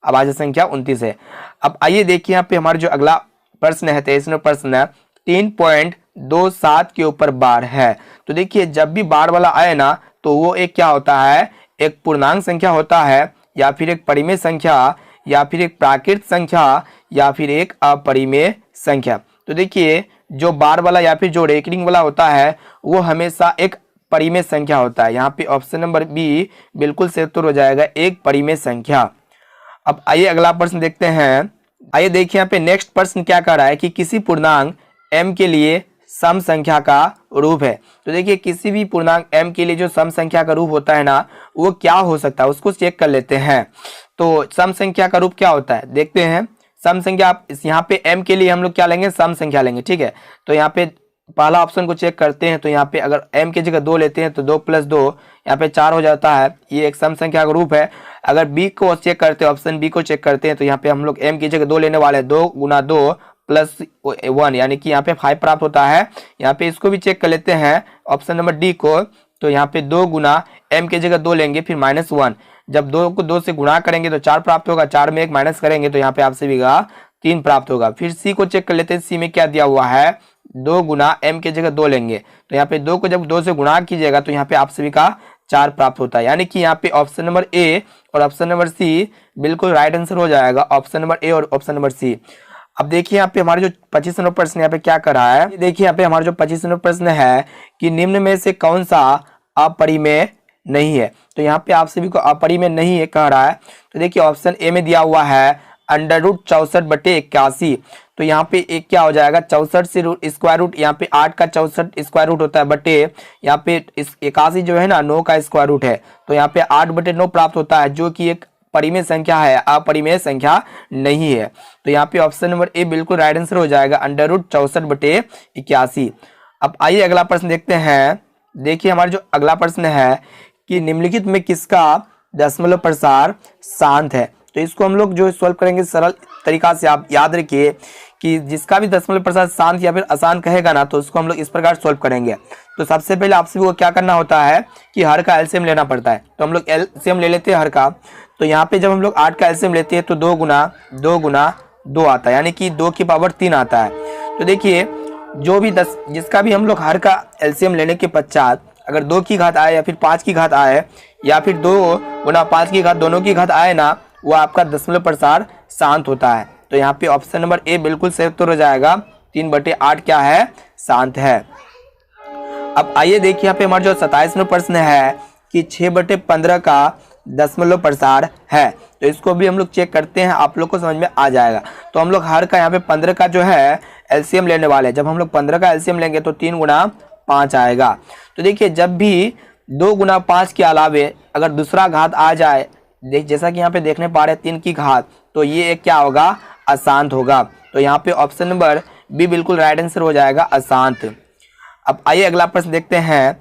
अभाज्य संख्या 29 है। अब आइए देखिए यहाँ पे हमारा जो अगला प्रश्न है 23वां प्रश्न है 3.27 के ऊपर बार है। तो देखिए जब भी बार वाला आए ना तो वो एक क्या होता है, एक पूर्णांक संख्या होता है, या फिर एक परिमेय संख्या, या फिर एक प्राकृत संख्या, या फिर एक अपरिमेय संख्या। तो देखिए जो बार वाला या फिर जो रेकरिंग वाला होता है वो हमेशा एक परिमेय संख्या होता है। यहाँ पे ऑप्शन नंबर बी बिल्कुल सही उत्तर हो जाएगा, एक परिमेय संख्या। अब आइए अगला प्रश्न देखते हैं। आइए देखिए यहाँ पे नेक्स्ट प्रश्न क्या कर रहा है कि किसी पूर्णांक m के लिए सम संख्या का रूप है। तो देखिए किसी भी पूर्णांक m के लिए जो सम संख्या का रूप होता है ना वो क्या हो सकता है उसको चेक कर लेते हैं। तो सम संख्या का रूप क्या होता है देखते हैं। सम संख्या आप यहाँ पे m के लिए हम लोग क्या लेंगे, सम संख्या लेंगे, ठीक है। तो यहाँ पे पहला ऑप्शन को चेक करते हैं। तो यहाँ पे अगर m की जगह 2 लेते हैं तो 2 + 2 यहाँ पे 4 हो जाता है, ये एक सम संख्या का रूप है। अगर b को चेक करते हैं, ऑप्शन बी को चेक करते हैं, तो यहाँ पे हम लोग m की जगह 2 लेने वाले हैं, 2 × 2 + 1 यानी कि यहाँ पे 5 प्राप्त होता है। यहाँ पे इसको भी चेक कर लेते हैं ऑप्शन नंबर डी को। तो यहाँ पे 2 × m की जगह 2 लेंगे, फिर -1, जब 2 को 2 से गुणा करेंगे तो 4 प्राप्त होगा, 4 में 1 माइनस करेंगे तो यहाँ पे आप सभी का 3 प्राप्त होगा। फिर सी को चेक कर लेते हैं, सी में क्या दिया हुआ है, 2 × m की जगह 2 लेंगे, तो यहाँ पे 2 को जब 2 से गुणा कीजिएगा तो यहाँ पे आप सभी का 4 प्राप्त होता है। यानी कि यहाँ पे ऑप्शन नंबर ए और ऑप्शन नंबर सी बिल्कुल राइट आंसर हो जाएगा, ऑप्शन नंबर ए और ऑप्शन नंबर सी। अब देखिए यहाँ पे हमारे जो 25वां प्रश्न यहाँ पे क्या कर रहा है। देखिए यहाँ पे हमारा जो 25वां प्रश्न है कि निम्न में से कौन सा अपरिमेय नहीं है। तो यहाँ पे आप सभी को अपरिमेय नहीं है कह रहा है। तो देखिए ऑप्शन ए में दिया हुआ है √64/81। तो यहाँ पे एक क्या हो जाएगा, 64 से स्क्वायर रूट, यहाँ पे 8 का 64 स्क्वायर रूट होता है, बटे यहाँ पे 81 जो है ना 9 का स्क्वायर रूट है। तो यहाँ पे 8/9 प्राप्त होता है, जो कि एक परिमेय संख्या है, अपरिमेय संख्या नहीं है। तो यहाँ पे ऑप्शन नंबर ए बिल्कुल राइट आंसर हो जाएगा, √64/81। अब आइए अगला प्रश्न देखते हैं। देखिए हमारा जो अगला प्रश्न है कि निम्नलिखित में किसका दशमलव प्रसार शांत है। तो इसको हम लोग जो सॉल्व करेंगे सरल तरीका से आप याद रखिए कि जिसका भी दशमलव प्रसाद शांत या फिर आसान कहेगा ना, तो उसको हम लोग इस प्रकार सॉल्व करेंगे। तो सबसे पहले आप सभी को क्या करना होता है कि हर का एलसीएम लेना पड़ता है। तो हम लोग एलसीएम ले लेते हैं हर का। तो यहाँ पे जब हम लोग 8 का एलसीएम लेते हैं तो 2 गुना 2 आता है, यानी कि 2 की पावर 3 आता है। तो देखिए जो भी जिसका भी हम लोग हर का एलसीएम लेने के पश्चात अगर 2 की घात आए या फिर 5 की घात आए या फिर 2 गुना 5 की घात दोनों की घात आए ना, वो आपका दशमलव प्रसार शांत होता है। तो यहाँ पे ऑप्शन नंबर ए बिल्कुल सही उत्तर हो जाएगा। 3/8 क्या है, शांत है। अब आइए देखिए यहाँ पे हमारा जो 27वां प्रश्न है कि 6/15 का दशमलव प्रसार है। तो इसको भी हम लोग चेक करते हैं, आप लोग को समझ में आ जाएगा। तो हम लोग हर का यहाँ पे 15 का जो है एलसीएम लेने वाले हैं। जब हम लोग 15 का एलसीएम लेंगे तो 3 गुना 5 आएगा। तो देखिए जब भी 2 गुना 5 के अलावे अगर दूसरा घात आ जाए, जैसा कि यहाँ पे देखने पा रहे हैं 3 की घात, तो ये एक क्या होगा, अशांत होगा। तो यहाँ पे ऑप्शन नंबर बी बिल्कुल राइट आंसर हो जाएगा, अशांत। अब आइए अगला प्रश्न देखते हैं।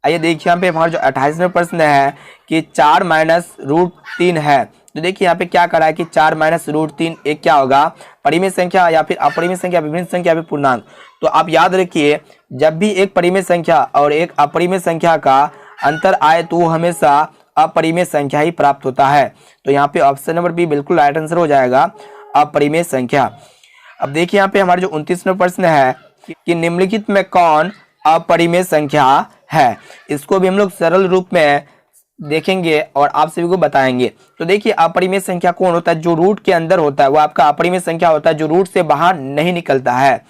आइए देखिए यहाँ पे हमारा जो 28वां प्रश्न है कि 4 - √3 है। तो देखिए यहाँ पे क्या करा है कि 4 - √3 एक क्या होगा, परिमेय संख्या या फिर अपरिमेय संख्या, विभिन्न संख्या या फिर पूर्णांक। तो आप याद रखिए जब भी एक परिमेय संख्या और एक अपरिमेय संख्या का अंतर आए तो वो हमेशा अपरिमेय संख्या ही प्राप्त होता है। तो यहाँ पे ऑप्शन नंबर बी बिल्कुल राइट आंसर हो जाएगा, अपरिमेय संख्या। अब देखिए यहाँ पे हमारा जो 29वां प्रश्न है कि निम्नलिखित में कौन अपरिमेय संख्या है। इसको भी हम लोग सरल रूप में देखेंगे और आप सभी को बताएंगे। तो देखिए अपरिमेय संख्या कौन होता है, जो रूट के अंदर होता है वो आपका अपरिमेय संख्या होता है, जो रूट से बाहर नहीं निकलता है।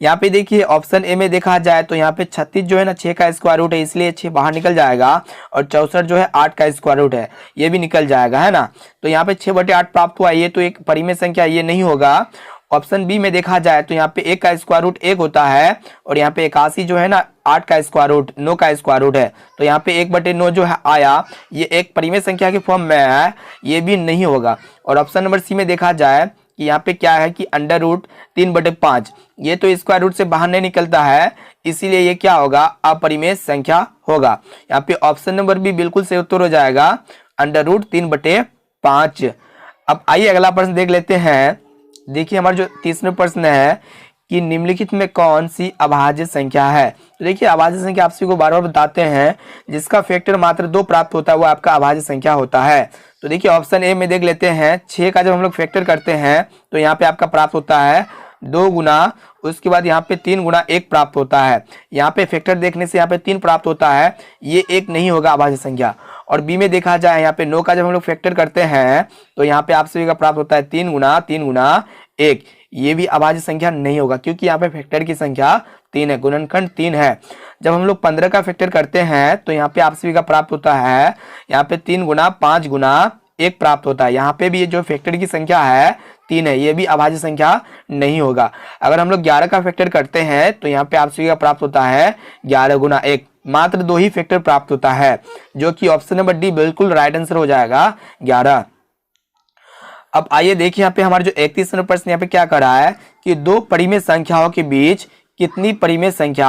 यहाँ पे देखिए ऑप्शन ए में देखा जाए तो यहाँ पे 36 जो है ना 6 का स्क्वायर रूट है, इसलिए 6 बाहर निकल जाएगा। और 64 जो है 8 का स्क्वायर रूट है, ये भी निकल जाएगा, है ना। तो यहाँ पे 6/8 प्राप्त हुआ, ये तो एक परिमेय संख्या, ये नहीं होगा। ऑप्शन बी में देखा जाए तो यहाँ पे 1 का स्क्वायर रूट 1 होता है और यहाँ पे 81 जो है ना 8 का स्क्वायर रूट 9 का स्क्वायर रूट है। तो यहाँ पे 1/9 जो है आया, ये एक परिमेय संख्या के फॉर्म में है, ये भी नहीं होगा। और ऑप्शन नंबर सी में देखा जाए कि यहाँ पे क्या है कि √3/5, ये तो स्क्वायर रूट से बाहर नहीं निकलता है, इसीलिए ये क्या होगा, अपरिमेय संख्या होगा। यहाँ पे ऑप्शन नंबर बी बिल्कुल सही उत्तर हो जाएगा, √3/5। अब आइए अगला प्रश्न देख लेते हैं। देखिए हमारा जो 30वां प्रश्न है कि निम्नलिखित में कौन सी अभाज्य संख्या है। तो देखिए अभाज्य संख्या आप सभी को बार बार बताते हैं, जिसका फैक्टर मात्र 2 प्राप्त होता है वो आपका अभाज्य संख्या होता है। तो देखिए ऑप्शन ए में देख लेते हैं, 6 का जब हम लोग फैक्टर करते हैं तो यहाँ पे आपका प्राप्त होता है 2 गुना, उसके बाद यहाँ पे 3 गुना 1 प्राप्त होता है। यहाँ पे फैक्टर देखने से यहाँ पे 3 प्राप्त होता है, ये एक नहीं होगा अभाज्य संख्या। और बी में देखा जाए यहाँ पे 9 का जब हम लोग फैक्टर करते हैं तो यहाँ पे आप सभी का प्राप्त होता है 3 गुना 1, ये भी अभाज्य संख्या नहीं होगा, क्योंकि यहाँ पे फैक्टर की संख्या 3 है, गुणनखंड 3 है। जब हम लोग 15 का फैक्टर करते हैं तो यहाँ पे आप सभी का प्राप्त होता है यहाँ पे 3 गुना 5 गुना 1 प्राप्त होता है। यहाँ पे भी ये जो फैक्टर की संख्या है 3 है, ये भी अभाज्य संख्या नहीं होगा। अगर हम लोग 11 का फैक्टर करते हैं तो यहाँ पे आप सभी का प्राप्त होता है 11 गुना 1, मात्र 2 ही फैक्टर प्राप्त होता है, जो कि ऑप्शन नंबर डी बिल्कुल राइट आंसर हो जाएगा, 11। अब आइए देखिए यहाँ पे हमारा जो 31वां प्रश्न यहाँ पे क्या कर रहा है कि 2 परिमेय संख्याओं के बीच कितनी परिमेय संख्या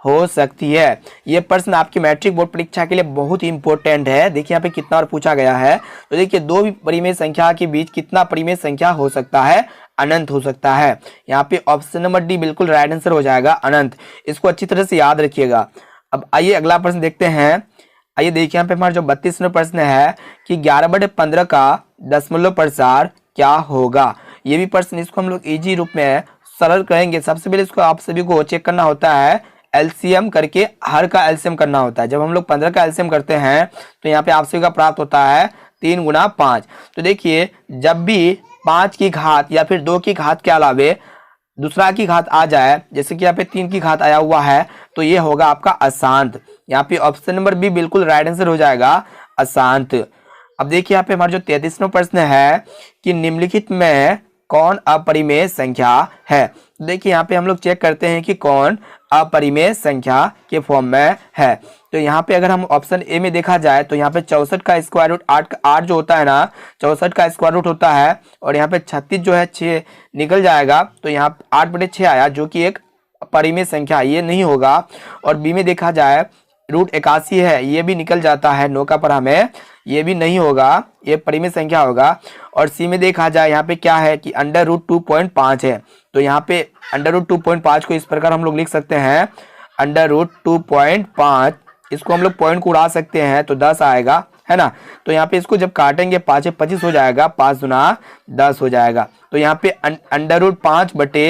हो सकती है। ये प्रश्न आपकी मैट्रिक बोर्ड परीक्षा के लिए बहुत ही इंपॉर्टेंट है। देखिए यहाँ पे कितना बार पूछा गया है। तो देखिए 2 परिमेय संख्या के बीच कितना परिमेय संख्या हो सकता है, अनंत हो सकता है। यहाँ पे ऑप्शन नंबर डी बिल्कुल राइट आंसर हो जाएगा, अनंत। इसको अच्छी तरह से याद रखिएगा। अब आइए अगला प्रश्न देखते हैं। आइए देखिए यहाँ पे हमारा जो 32वां प्रश्न है कि 11/15 का दशमलव प्रसार क्या होगा। ये भी प्रश्न, इसको हम लोग इजी रूप में सरल करेंगे। सबसे पहले इसको आप सभी को चेक करना होता है, एलसीएम करके हर का एलसीएम करना होता है। जब हम लोग 15 का एलसीएम करते हैं तो यहाँ पे आप सभी का प्राप्त होता है 3 गुना 5। तो देखिए जब भी 5 की घात या फिर 2 की घात के अलावे दूसरा की घात आ जाए, जैसे कि यहाँ पे 3 की घात आया हुआ है, तो ये होगा आपका अशांत। यहाँ पे ऑप्शन नंबर बी बिल्कुल राइट आंसर हो जाएगा, अशांत। अब देखिए यहाँ पे हमारा जो 33वां प्रश्न है कि निम्नलिखित में कौन अपरिमेय संख्या है। देखिए यहाँ पे हम लोग चेक करते हैं कि कौन अपरिमेय संख्या के फॉर्म में है। तो यहाँ पे अगर हम ऑप्शन ए में देखा जाए तो यहाँ पे 64 का स्क्वायर रूट 8 जो होता है ना, 64 का स्क्वायर रूट होता है और यहाँ पे 36 जो है 6 निकल जाएगा, तो यहाँ 8/6 आया, जो कि एक परिमेय संख्या, ये नहीं होगा। और बी में देखा जाए रूट 81 है, ये भी निकल जाता है। नो का पर हमें ये भी नहीं होगा, ये परिमेय संख्या होगा। और सी में देखा जाए यहाँ पे क्या है कि अंडर रूट 2.5 है, तो यहाँ पे अंडर रूट 2.5 को इस प्रकार हम लोग लिख सकते हैं, अंडर रूट 2.5, इसको हम लोग पॉइंट को उड़ा सकते हैं तो 10 आएगा, है ना। तो यहाँ पे इसको जब काटेंगे 5 25 हो जाएगा, 5 दूना 10 हो जाएगा। तो यहाँ पे अंडर रूट 5 बटे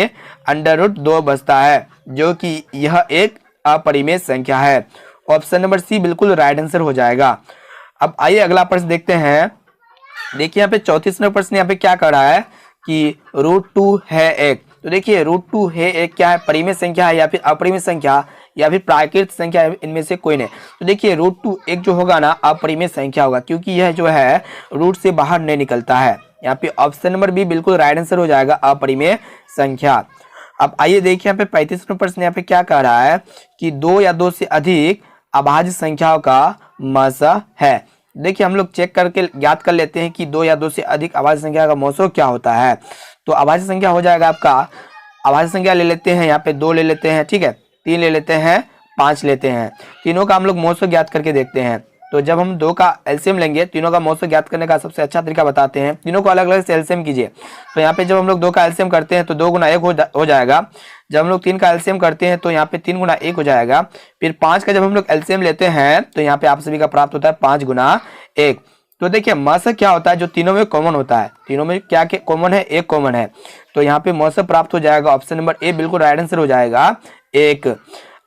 अंडर रूट 2 बचता है, जो कि यह एक अपरिमेय संख्या है। ऑप्शन नंबर सी बिल्कुल राइट आंसर हो जाएगा। अब आइए अगला प्रश्न देखते हैं। देखिए यहाँ पे 34वां प्रश्न यहाँ पे क्या कर रहा है कि रूट 2 है एक। तो देखिए रूट 2 है एक क्या है, परिमेय संख्या है या फिर अपरिमेय संख्या या फिर प्राकृत संख्या है, इनमें से कोई नहीं। तो देखिए रूट 2 एक जो होगा ना अपरिमेय संख्या होगा, क्योंकि यह जो है रूट से बाहर नहीं निकलता है। यहाँ पे ऑप्शन नंबर बी बिल्कुल राइट आंसर हो जाएगा, अपरिमेय संख्या। अब आइए देखिए यहाँ पे 35वां प्रश्न यहाँ पे क्या कह रहा है कि 2 या 2 से अधिक अभाज्य संख्याओं का मौसा है। देखिए हम लोग चेक करके ज्ञात कर लेते हैं कि 2 या 2 से अधिक अभाज्य संख्या का मौसा क्या होता है। तो अभाज्य संख्या हो जाएगा आपका, अभाज्य संख्या ले लेते हैं, यहाँ पे 2 ले लेते हैं, ठीक है, 3 ले लेते हैं, 5 लेते हैं, तीनों का हम लोग मौसा ज्ञात करके देखते हैं। तो जब हम 2 का एलसीएम लेंगे, तीनों का मौसा ज्ञात करने का सबसे अच्छा तरीका बताते हैं, तीनों को अलग अलग से एलसीएम कीजिए। तो यहाँ पे जब हम लोग 2 का एलसीएम करते हैं तो 2 गुना 1 हो जाएगा। जब हम लोग 3 का एलसीएम करते हैं तो यहाँ पे 3 गुना 1 हो जाएगा। फिर 5 का जब हम लोग एलसीएम लेते हैं तो यहाँ पे आप सभी का प्राप्त होता है 5 गुना 1। तो देखिए मौसा क्या होता है, जो तीनों में कॉमन होता है, तीनों में क्या कॉमन है, 1 कॉमन है। तो यहाँ पे मौसा प्राप्त हो जाएगा, ऑप्शन नंबर ए बिल्कुल राइट आंसर हो जाएगा 1।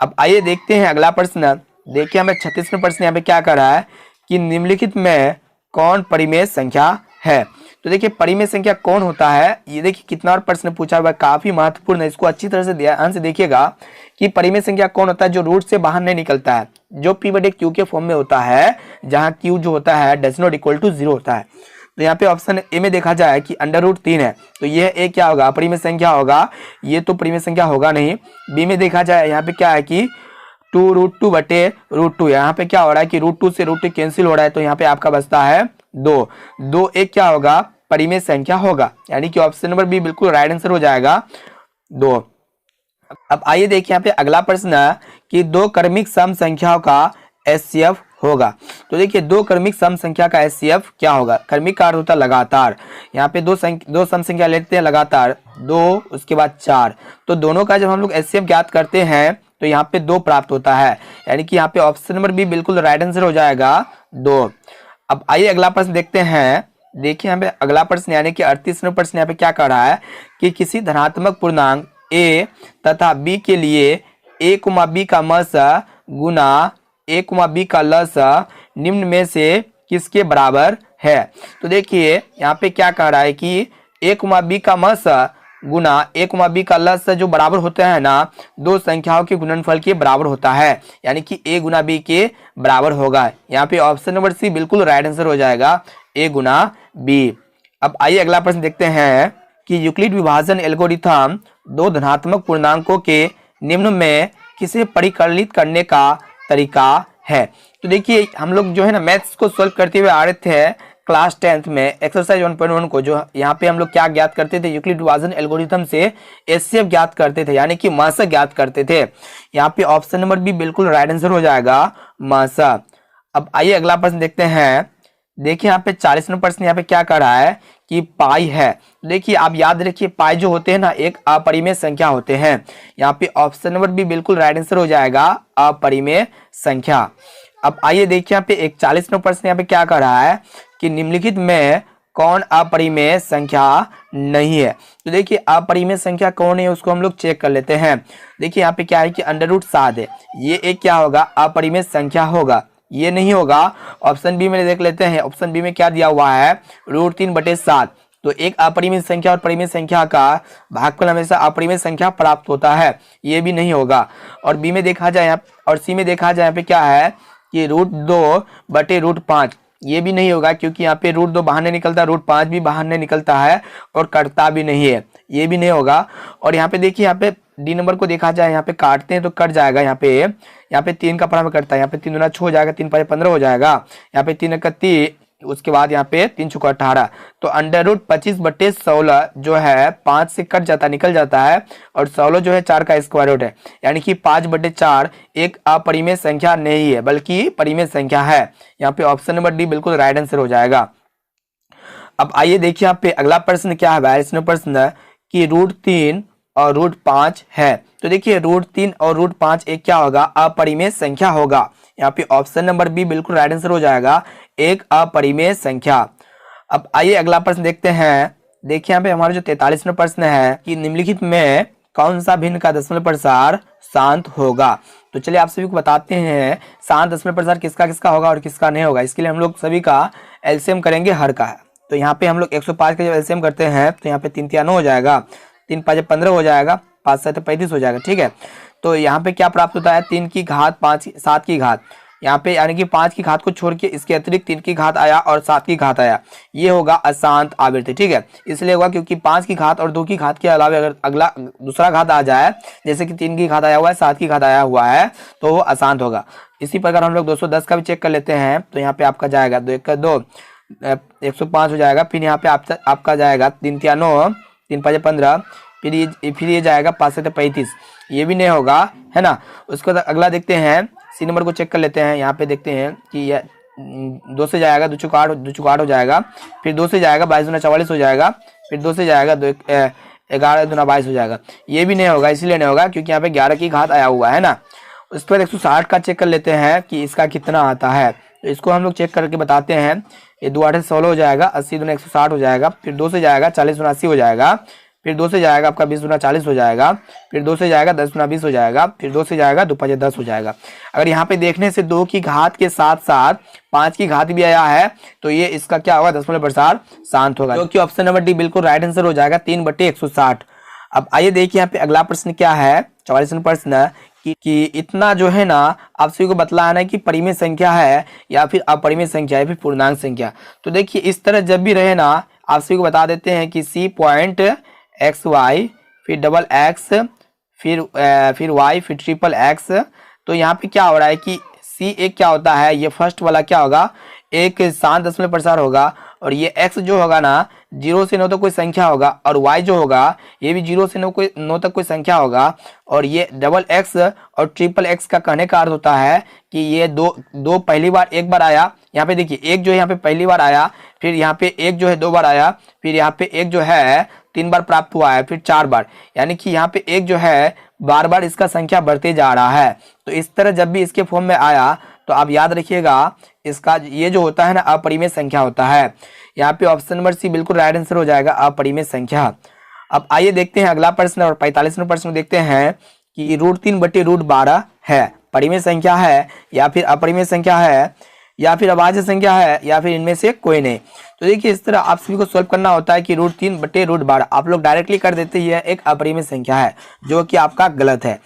अब आइए देखते हैं अगला प्रश्न। देखिए हमें 36वां प्रश्न यहाँ पे क्या कर रहा है कि निम्नलिखित में कौन परिमेय संख्या है। तो देखिए परिमेय संख्या कौन होता है, ये देखिए कितना और प्रश्न पूछा हुआ है, काफी महत्वपूर्ण है। इसको अच्छी तरह से ध्यान से देखिएगा कि परिमेय संख्या कौन होता है, जो रूट से बाहर नहीं निकलता है, जो पी बटे क्यू के फॉर्म में होता है, जहां क्यू जो होता है डज नॉट इक्वल टू 0 होता है। तो यहाँ पे ऑप्शन ए में देखा जाए कि अंडर रूट 3 है, तो यह ए क्या होगा, परिमेय संख्या होगा, ये तो परिमेय संख्या होगा नहीं। बी में देखा जाए यहाँ पे क्या है कि 2 रूट 2 बटे रूट 2, यहाँ पे क्या हो रहा है कि रूट 2 से रूट 2 कैंसिल हो रहा है, तो यहाँ पे आपका बचता है 2 एक क्या होगा, परिमेय संख्या होगा, यानी कि ऑप्शन नंबर बी बिल्कुल राइट आंसर हो जाएगा 2। अब आइए देखिए यहाँ पे अगला प्रश्न कि 2 क्रमिक सम संख्याओं का एचसीएफ होगा। तो देखिए 2 क्रमिक सम संख्या का एचसीएफ क्या होगा, क्रमिक का अर्थ होता है लगातार। यहाँ पे 2 सम संख्या लेते हैं लगातार, 2 उसके बाद 4, तो दोनों का जब हम लोग एचसीएफ ज्ञात करते हैं तो यहाँ पे 2 प्राप्त होता है, यानी कि यहाँ पे ऑप्शन नंबर बी बिल्कुल राइट आंसर हो जाएगा 2। अब आइए अगला प्रश्न देखते हैं। देखिए यहाँ पे अगला प्रश्न यानी कि 38वां प्रश्न यहाँ पे क्या कर रहा है कि किसी धनात्मक पूर्णांक a तथा b के लिए a, b का मस गुना a, b का लस निम्न में से किसके बराबर है। तो देखिए यहाँ पे क्या कह रहा है कि a, b का मस गुना a, b का लस जो बराबर होता है ना, 2 संख्याओं के गुणनफल के बराबर होता है, यानी कि a गुना b के बराबर होगा। यहाँ पे ऑप्शन नंबर सी बिल्कुल राइट आंसर हो जाएगा, a गुना b। अब आइए अगला प्रश्न देखते हैं कि यूक्लिड विभाजन एल्गोरिथम 2 धनात्मक पूर्णांकों के निम्न में किसे परिकलित करने का तरीका है। तो देखिए हम लोग जो है ना मैथ्स को सॉल्व करते हुए आ रहे थे क्लास 10th में एक्सरसाइज 1.1 को, जो यहाँ पे हम लोग क्या ज्ञात करते थे, यूक्लिड विभाजन एल्गोरिथम से एचसीएफ ज्ञात करते थे, यानी कि मौसा ज्ञात करते थे। यहाँ पे ऑप्शन नंबर बी बिल्कुल राइट आंसर हो जाएगा मौसा। अब आइए अगला प्रश्न देखते हैं। देखिए यहाँ पे 40वां प्रश्न यहाँ पे क्या कर रहा है कि पाई है। देखिए आप याद रखिए पाई जो होते हैं ना एक अपरिमेय संख्या होते हैं। यहाँ पे ऑप्शन नंबर बी बिल्कुल राइट आंसर हो जाएगा अपरिमेय संख्या। अब आइए देखिए यहाँ पे 41वां प्रश्न यहाँ पे क्या कर रहा है कि निम्नलिखित में कौन अपरिमेय संख्या नहीं है। तो देखिए अपरिमेय संख्या कौन है उसको हम लोग चेक कर लेते हैं। देखिए यहाँ पे क्या है कि अंडर रूट 7 है, ये एक क्या होगा, अपरिमेय संख्या होगा, ये नहीं होगा। ऑप्शन बी में देख लेते हैं, ऑप्शन बी में क्या दिया हुआ है, रूट 3/7। तो एक अपरिमेय संख्या और परिमेय संख्या का भागफल हमेशा अपरिमेय संख्या प्राप्त होता है, ये भी नहीं होगा। और बी में देखा जाए और सी में देखा जाए यहाँ पे क्या है कि √2/√5, ये भी नहीं होगा, क्योंकि यहाँ पे रूट 2 बाहर नहीं निकलता, √5 भी बाहर नहीं निकलता है और कटता भी नहीं है, ये भी नहीं होगा। और यहाँ पे देखिए यहाँ पे डी नंबर को देखा जाए, यहाँ पे काटते हैं तो कट जाएगा, यहाँ पे 3 का पढ़ा में कटता है, यहाँ पे 3 दूना 6 हो जाएगा, 3 5 15 हो जाएगा, यहाँ पे 3 का 30, उसके बाद यहाँ पे 3 चौका 18, तो अंडर रूट 25/16 जो है 5 से कट जाता निकल जाता है, और 16 जो है 4 का स्क्वायर रूट है, यानी कि 5/4 एक अपरिमेय संख्या नहीं है बल्कि परिमेय संख्या है। यहाँ पे ऑप्शन नंबर डी बिल्कुल राइट आंसर हो जाएगा। अब आइए देखिए यहाँ पे अगला प्रश्न क्या है, 42वां प्रश्न कि √3 और √5 है। तो देखिए √3 और √5 एक क्या होगा, अपरिमेय संख्या होगा। यहाँ पे ऑप्शन नंबर बी बिल्कुल राइट आंसर हो जाएगा, एक अपरिमेय संख्या। अब आइए अगला प्रश्न देखते हैं। देखिए यहाँ पे हमारा जो 43वां प्रश्न है कि निम्नलिखित में कौन सा भिन्न का दशमलव प्रसार शांत होगा। तो चलिए आप सभी को बताते हैं शांत दशमलव प्रसार किसका किसका होगा और किसका नहीं होगा। इसके लिए हम लोग सभी का एलसीएम करेंगे हर का। तो यहाँ पे हम लोग 105 का जब एलसीएम करते हैं तो यहाँ पे 3 तिया 9 हो जाएगा, 3 5 15 हो जाएगा, 5 7 35 हो जाएगा। ठीक है, तो यहाँ पे क्या प्राप्त होता है, 3 की घात 5 7 की घात, यहाँ पे यानी कि 5 की घात को छोड़ के इसके अतिरिक्त 3 की घात आया और 7 की घात आया, ये होगा अशांत आवृत्ति। ठीक है, इसलिए होगा क्योंकि 5 की घात और 2 की घात के अलावा अगर अगला दूसरा घात आ जाए, जैसे कि 3 की घात आया हुआ है, 7 की घात आया हुआ है, तो वो अशांत होगा। इसी प्रकार हम लोग 210 का भी चेक कर लेते हैं। तो यहाँ पे आपका जाएगा 2 1 का 2, 105 हो जाएगा। फिर यहाँ पे आपका जाएगा 3 तिया 9, 3 5 15, फिर ये जाएगा 5 7 35, ये भी नहीं होगा, है ना। उसके बाद अगला देखते हैं, सी नंबर को चेक कर लेते हैं। यहाँ पे देखते हैं कि ये 2 से जाएगा 2 चौका 8 हो जाएगा, फिर 2 से जाएगा 22 दूना 44 हो जाएगा, फिर 2 से जाएगा 11 दूना 22 हो जाएगा, ये भी नहीं होगा। इसलिए नहीं होगा क्योंकि यहाँ पे 11 की घात आया हुआ है ना। उसके बाद 160 का चेक कर लेते हैं कि इसका कितना आता है। तो इसको हम लोग चेक करके बताते हैं। ये 2 8 16 हो जाएगा, 80 दूना 160 हो जाएगा, फिर 2 से जाएगा 40 दूना 80 हो जाएगा, फिर 2 से जाएगा आपका 20 दूना 40 हो जाएगा, फिर 2 से जाएगा 10 दूना 20 हो जाएगा, फिर 2 से जाएगा 2 5 10 हो जाएगा। अगर यहाँ पे देखने से 2 की घात के साथ साथ 5 की घात भी आया है, तो ये इसका क्या होगा, दशमलव प्रसार शांत होगा, जो कि ऑप्शन नंबर डी बिल्कुल राइट आंसर हो जाएगा, 3/160। अब आइए देखिए यहाँ पे अगला प्रश्न क्या है, 44वां प्रश्न कि इतना जो है ना आप सभी को बतलाना है कि परिमेय संख्या है या फिर अपरिमेय संख्या या फिर पूर्णांक संख्या। तो देखिए इस तरह जब भी रहे ना, आप सभी को बता देते हैं कि C पॉइंट XY, फिर डबल X, फिर Y, फिर ट्रिपल X। तो यहाँ पे क्या हो रहा है कि C एक क्या होता है, ये फर्स्ट वाला क्या होगा, एक शांत दशमलव प्रसार होगा, और ये x जो होगा ना 0 से 9 तक कोई संख्या होगा, और y जो होगा ये भी 0 से 9 तक कोई संख्या होगा। और ये डबल x और ट्रिपल x का कहने का अर्थ होता है कि ये दो पहली बार एक बार आया, यहाँ पे देखिए एक जो है यहाँ पे पहली बार आया, फिर यहाँ पे एक जो है 2 बार आया, फिर यहाँ पे एक जो है 3 बार प्राप्त हुआ है, फिर 4 बार, यानी कि यहाँ पे एक जो है बार बार इसका संख्या बढ़ते जा रहा है। तो इस तरह जब भी इसके फॉर्म में आया तो आप याद रखिएगा इसका ये जो होता है ना अपरिमेय संख्या होता है। यहाँ पे ऑप्शन नंबर सी बिल्कुल राइट आंसर हो जाएगा, अपरिमेय संख्या। अब आइए देखते हैं अगला प्रश्न, और 45वां प्रश्न देखते हैं कि √3/√12 है, परिमेय संख्या है या फिर अपरिमेय संख्या है या फिर अभाज्य संख्या है या फिर इनमें से कोई नहीं। तो देखिए इस तरह आप सभी को सॉल्व करना होता है कि √3/√12 आप लोग डायरेक्टली कर देते ही है, एक अपरिमेय संख्या है, जो कि आपका गलत है।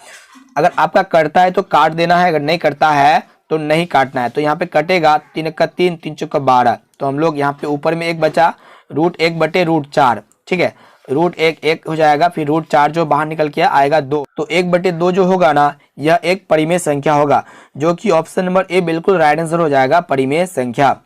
अगर आपका करता है तो काट देना है, अगर नहीं करता है तो नहीं काटना है। तो यहाँ पे कटेगा 3 का 3, 3 चौका 12, तो हम लोग यहाँ पे ऊपर में एक बचा √1/√4। ठीक है, √1 1 हो जाएगा, फिर √4 जो बाहर निकल के आएगा 2, तो 1/2 जो होगा ना यह एक परिमेय संख्या होगा, जो कि ऑप्शन नंबर ए बिल्कुल राइट आंसर हो जाएगा, परिमेय संख्या।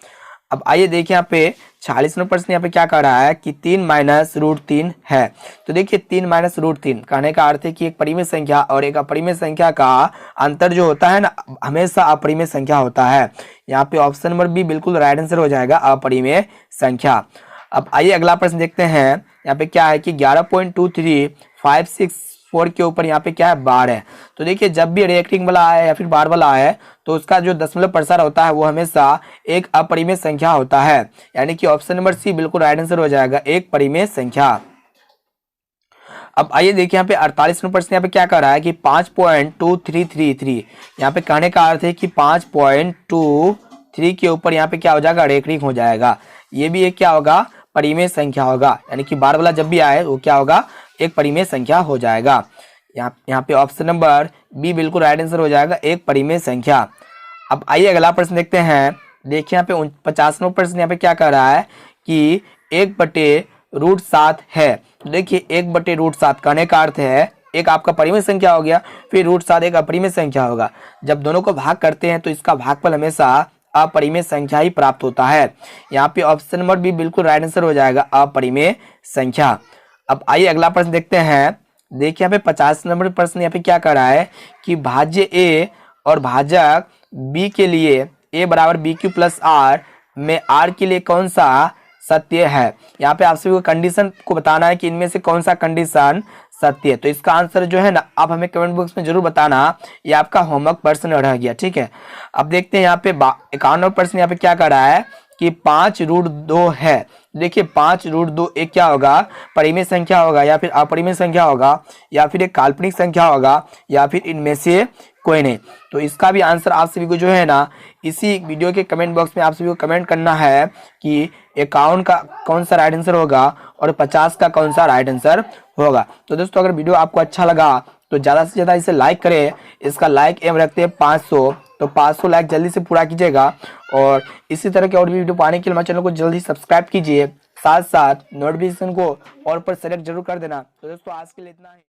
अब आइए देखिए यहाँ पे 46वां प्रश्न यहाँ पे क्या कह रहा है कि 3 - √3 है। तो देखिए 3 - √3 कहने का अर्थ है कि एक परिमेय संख्या और एक अपरिमेय संख्या का अंतर जो होता है ना हमेशा अपरिमेय संख्या होता है। यहाँ पे ऑप्शन नंबर बी बिल्कुल राइट आंसर हो जाएगा, अपरिमेय संख्या। अब आइए अगला प्रश्न देखते हैं। यहाँ पे क्या है कि 11.23564 के ऊपर यहाँ पे क्या है, बार है। तो देखिए जब भी रिएक्टिंग वाला आए या फिर बार वाला आए तो उसका जो दशमलव प्रसार होता है वो हमेशा एक अपरिमेय संख्या होता है, यानी कि ऑप्शन नंबर सी बिल्कुल राइट आंसर हो जाएगा, एक परिमेय संख्या। अब आइए देखिए यहाँ पे 48वां प्रश्न यहाँ पे क्या कह रहा है कि 5.2333, यहाँ पे कहने का अर्थ है कि 5.23 के ऊपर यहाँ पे क्या हो जाएगा, रेखरिक हो जाएगा। ये भी एक क्या होगा, परिमेय संख्या होगा, यानी कि बार वाला जब भी आए वो क्या होगा, एक परिमेय संख्या हो जाएगा। यहाँ पे ऑप्शन नंबर बी बिल्कुल राइट आंसर हो जाएगा, एक परिमेय संख्या। अब आइए अगला प्रश्न देखते हैं। देखिए यहाँ पे 50वां प्रश्न यहाँ पे क्या कह रहा है कि 1/√7 है। तो देखिए 1/√7 कहने का अर्थ है एक आपका परिमेय संख्या हो गया, फिर √7 एक अपरिमेय संख्या होगा। जब दोनों को भाग करते हैं तो इसका भागफल हमेशा अपरिमेय संख्या ही प्राप्त होता है। यहाँ पे ऑप्शन नंबर बी बिल्कुल राइट आंसर हो जाएगा, अपरिमेय संख्या। अब आइए अगला प्रश्न देखते हैं। देखिए यहाँ पे 50 नंबर प्रश्न यहाँ पे क्या कर रहा है कि भाज्य ए और भाजक बी के लिए ए बराबर बी क्यू प्लस आर में आर के लिए कौन सा सत्य है। यहाँ पे आप सभी को कंडीशन को बताना है कि इनमें से कौन सा कंडीशन सत्य है। तो इसका आंसर जो है ना आप हमें कमेंट बॉक्स में जरूर बताना, ये आपका होमवर्क प्रश्न रह गया, ठीक है। अब देखते हैं यहाँ पे 51 प्रश्न यहाँ पे क्या कर रहा है कि 5√2 है। देखिए 5√2 एक क्या होगा, परिमेय संख्या होगा या फिर अपरिमेय संख्या होगा या फिर एक काल्पनिक संख्या होगा या फिर इनमें से कोई नहीं। तो इसका भी आंसर आप सभी को जो है ना इसी वीडियो के कमेंट बॉक्स में आप सभी को कमेंट करना है कि 51 का कौन सा राइट आंसर होगा और 50 का कौन सा राइट आंसर होगा। तो दोस्तों अगर वीडियो आपको अच्छा लगा तो ज़्यादा से ज़्यादा इसे लाइक करें। इसका लाइक एम रखते हैं 500, तो 500 लाइक जल्दी से पूरा कीजिएगा। और इसी तरह के और भी वीडियो पाने के लिए हमारे चैनल को जल्दी सब्सक्राइब कीजिए, साथ साथ नोटिफिकेशन को ऑल पर सेलेक्ट जरूर कर देना। तो दोस्तों आज के लिए इतना ही।